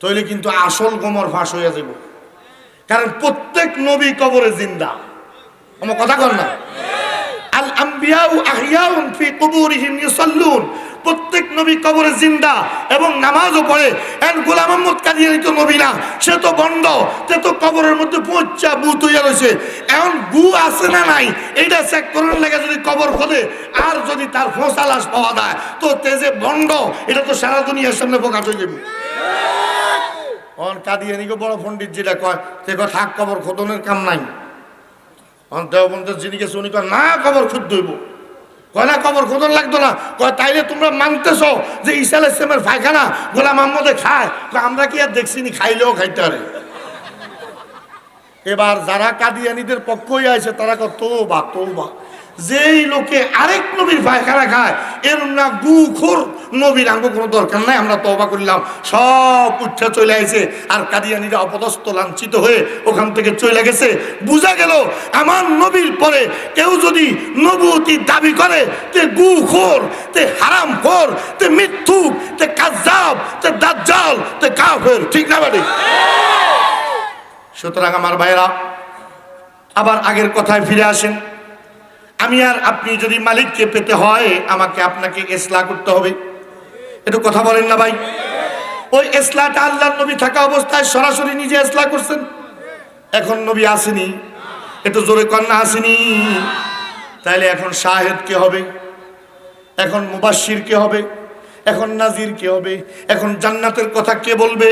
তাহলে কিন্তু আসল গোমর ফাঁস হয়ে যাব। কারণ প্রত্যেক নবী কবরে জিন্দা। আমার কথা কর না? আল আম্বিয়াউ আহইয়াউন ফি কুবুরিহিম ইউসাল্লুন। প্রত্যেক নবী কবরে জিন্দা এবং নামাজও পড়ে। এন্ড গোলাম মোহাম্মদ কাদিয়ানি তো নবী না, সে তো বন্ড, সে তো কবরের মধ্যে পচা ভূত হইয়া রয়েছে। এখন গু আছে না নাই এইটা চেক করার লাগে যদি কবর খোদে, আর যদি তার ফোঁসা লাশ পাওয়া যায় তো তেজে বন্ড, এটা তো সারা দুনিয়ার সামনে প্রকাশ হয়ে যাবে। কাদিয়ানিকে বড় পণ্ডিত যেটা কয়, সে কয় থাক কবর খোদনের কাম নাই। দেওবন্দের যিনি গেছে উনি কয় না কবর খুদ দইব। কয় না কবর খোদন লাগতো না। কয় তাইলে তোমরা মানতেছ যে ঈসা আলাইহিস সালামের পায়খানা গোলাম মোহাম্মদে খায়? আমরা কি আর দেখছি নি? খাইলেও খাইতে পারে। এবার যারা কাদিয়ানীদের পক্ষ হয়ে আছে তারা কয় তওবা তওবা, যেই লোকে আরেক নবীর পায়খানা খায় এর না গুখোর নবীর আঙ্গ কোনো দরকার নাই, আমরা তওবা করলাম। সব উঠে চলে আসে। আর কাদিয়ানীরা অপদস্থ লাঞ্ছিত হয়ে ওখান থেকে চলে গেছে। বুঝা গেল আমার নবীর পরে কেউ যদি নবুয়তি দাবি করে তে গুখোর, তে হারামখোর, তে মিথ্যুক, তে কাযযাব, তে দাজ্জাল, তে কাফের। ঠিক না বাড়ি? সুতরাং আমার ভাইরা আবার আগের কথায় ফিরে আসেন। আমি আর আপনি যদি মালিককে পেতে হয় আমাকে আপনাকে ইসলাহ করতে হবে। একটু কথা বলেন না ভাই? ওই ইসলাহটা আল্লাহর নবী থাকা অবস্থায় সরাসরি নিজে ইসলাহ করছেন। এখন নবী আসেনি, একটু জোরে কন্যা আসেনি। তাইলে এখন শাহেদ কে হবে? এখন মুবাশশির কে হবে? এখন নাজির কে হবে? এখন জান্নাতের কথা কে বলবে?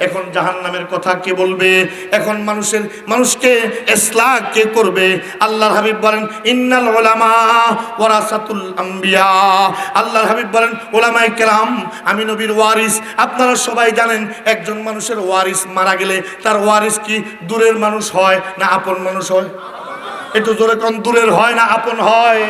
এখন জাহান্নামের কথা কে বলবে? এখন মানুষকে ইসলাহ কে করবে? আল্লাহর হাবিব বলেন ইন্নাল উলামা ওয়ারাসাতুল আম্বিয়া। আল্লাহর হাবিব বলেন উলামায়ে কেরাম আমি নবীর ওয়ারিস। আপনারা সবাই জানেন একজন মানুষের ওয়ারিস মারা গেলে তার ওয়ারিস কি দূরের মানুষ হয় না আপন মানুষ হয়? একটু জোরে কোন, দূরের হয় না আপন হয়?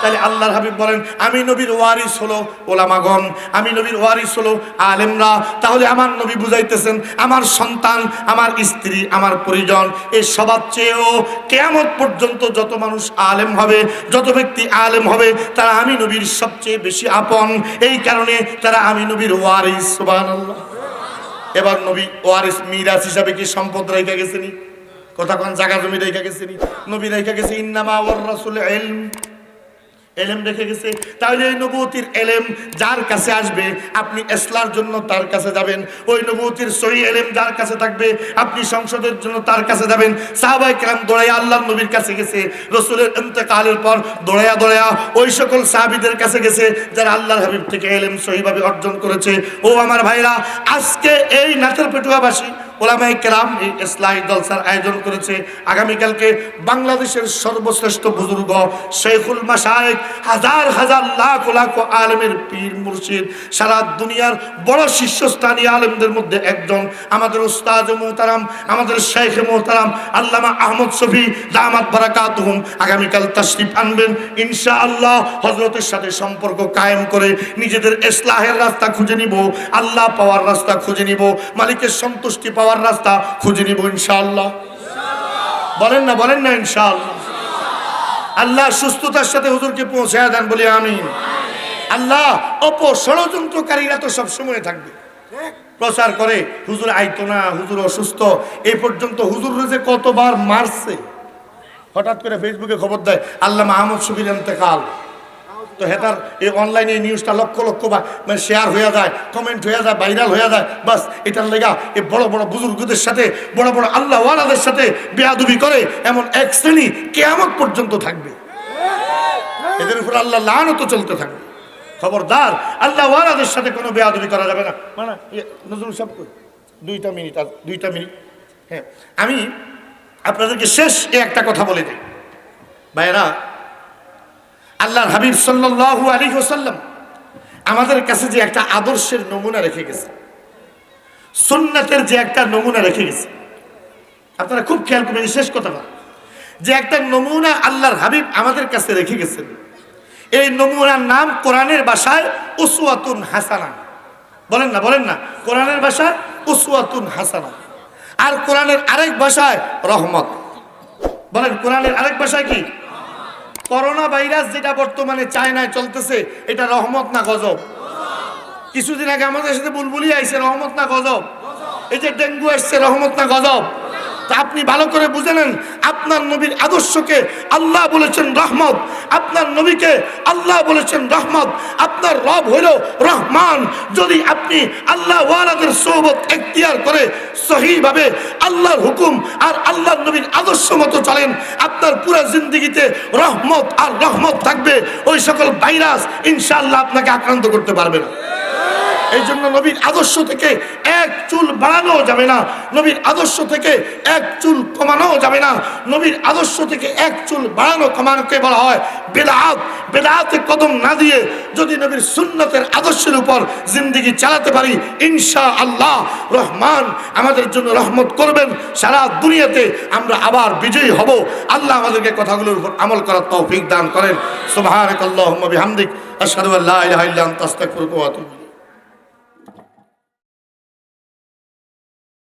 তাহলে আল্লাহর হাবিব বলেন আমি নবীর ওয়ারিস হলো ওলামাগণ, আমি নবীর ওয়ারিস হলো আলেমরা। তাহলে আমার নবী বুঝাইতেছেন আমার সন্তান, আমার স্ত্রী, আমার পরিজন, এই সবার চেয়েও কিয়ামত পর্যন্ত যত মানুষ আলেম হবে, যত ব্যক্তি আলেম হবে তারা আমি নবীর সবচেয়ে বেশি আপন। এই কারণে তারা আমি নবীর ওয়ারিস। সুবহানাল্লাহ। এবার নবী ওয়ারিস মিরাস হিসাবে কি সম্পদ রেখে গেছেনি? কথা কোন জায়গা জমি রেখে গেছেনি? নবী রেখে গেছে ইন্নামা ওয়ার রাসূল ইলম, এলেম রেখে গেছে। তাহলে এই নবুয়তির এলেম যার কাছে আসবে আপনি ইসলার জন্য তার কাছে যাবেন। ওই নবুয়তির সহি এলেম যার কাছে থাকবে আপনি সংসদের জন্য তার কাছে যাবেন। সাহাবায়ে কেরাম দৌড়াইয়া আল্লাহর নবীর কাছে গেছে। রাসূলের ইন্তেকালের পর দৌড়াইয়া দৌড়াইয়া ওই সকল সাহাবীদের কাছে গেছে যারা আল্লাহর হাবিব থেকে এলেম সহিভাবে অর্জন করেছে। ও আমার ভাইরা, আজকে এই নাথের পেটুয়াবাসী ওলামায়ে কেরাম এই ইসলাহি জলসার আয়োজন করেছে। আগামীকালকে বাংলাদেশের সর্বশ্রেষ্ঠ বুজুর্গ শেখুল মাশায়েখ, হাজার হাজার লাখ লাখ আলেমের পীর মুর্শিদ, সারা দুনিয়ার বড় শীর্ষস্থানীয় আলেমদের মধ্যে একজন আমাদের উস্তাদ মুহতারাম, আমাদের শেখ মুহতারাম আল্লামা আহমদ শফি দামাত বারাকাতুহুম আগামীকাল তাশরিফ আনবেন ইনশাআল্লাহ। হযরতের সাথে সম্পর্ক কায়েম করে নিজেদের ইসলাহের রাস্তা খুঁজে নিব, আল্লাহ পাওয়ার রাস্তা খুঁজে নিব, মালিকের সন্তুষ্টি পাওয়ার রাস্তা খুঁজে নিব ইনশাআল্লাহ। বলেন না ইনশাআল্লাহ। আল্লাহ সুস্থতার সাথে হুজুরকে পৌঁছায় দেন, বলি আমিন। আল্লাহ ষড়যন্ত্রকারীরা তো সবসময় থাকবে, প্রচার করে হুজুর আইতো না, হুজুর অসুস্থ। এই পর্যন্ত হুজুর যে কতবার মারছে, হঠাৎ করে ফেসবুকে খবর দেয় আল্লামা আহমদ শফির ইন্তেকাল। তো হেতার এই অনলাইনে এই নিউজটা লক্ষ লক্ষ মানে শেয়ার হয়ে যায়, কমেন্ট হয়ে যায়, ভাইরাল হয়ে যায়। বাস এটার লেগা এই বড় বড় বুজুর্গদের সাথে, বড় বড় আল্লাহ ওয়ালাদের সাথে বেয়াদবি করে এমন এক শ্রেণী কিয়ামত পর্যন্ত থাকবে। এদের উপর আল্লাহ লানত চলতে থাকবে। খবরদার, আল্লাহ ওয়ালাদের সাথে কোনো বেয়াদবি করা যাবে না। মানে নজরুল সাহেব 2 মিনিট। হ্যাঁ, আমি আপনাদেরকে শেষ একটা কথা বলে দিই ভাইরা, আল্লাহর হাবিব সাল্লাল্লাহু আলাইহি ওয়াসাল্লাম আমাদের কাছে যে একটা আদর্শের নমুনা রেখে গেছে, সুন্নাতের যে একটা নমুনা রেখে গেছে, আপনারা খুব খেয়াল করবেন শেষ কথাটা, যে একটা নমুনা আল্লাহর হাবিব আমাদের কাছে রেখে গেছেন। এই নমুনার নাম কোরআনের ভাষায় উসওয়াতুন হাসানা। বলেন না, কোরআনের ভাষায় উসওয়াতুন হাসানা। আর কোরআনের আরেক ভাষায় রহমত। বলেন, কোরআনের আরেক ভাষায় কি? করোনা ভাইরাস যেটা বর্তমানে চায়নায় চলতেছে, এটা রহমত না গজব? কিছুদিন আগে আমাদের সাথে বুলবুলি আইছে, রহমত না গজব? এই যে ডেঙ্গু আসছে, রহমত না গজব? তা আপনি ভালো করে বুঝে নেন, আপনার নবীর আদর্শকে আল্লাহ বলেছেন রহমত, আপনার নবীকে আল্লাহ বলেছেন রহমত। আপনার রব হইল রহমান। যদি আপনি আল্লাহ ওয়ালাদের সোহবত এখতিয়ার করে সহিভাবে আল্লাহর হুকুম আর আল্লাহর নবীর আদর্শ মতো চলেন, আপনার পুরো জিন্দগিতে রহমত আর রহমত থাকবে। ওই সকল ভাইরাস ইনশাআল্লাহ আপনাকে আক্রান্ত করতে পারবে না। এই জন্য নবীর আদর্শ থেকে এক চুল বাড়ানো যাবে না, নবীর আদর্শ থেকে এক চুল কমানো যাবে না। নবীর আদর্শ থেকে এক চুল বাড়ানো কমানোকে বলা হয় বেদাত। বেদাতে কদম না দিয়ে যদি নবীর সুন্নতের আদর্শের উপর জিন্দেগি চালাতে পারি, ইনশাআল্লাহ রহমান আমাদের জন্য রহমত করবেন। সারা দুনিয়াতে আমরা আবার বিজয়ী হব। আল্লাহ আমাদেরকে কথাগুলোর উপর আমল করার তৌফিক দান করেন। সুবহানাকাল্লাহুম্মা বিহামদিক আশহাদু আল্লা ইলাহা ইল্লা আনতা আস্তাগফিরুকা ওয়া আতুবু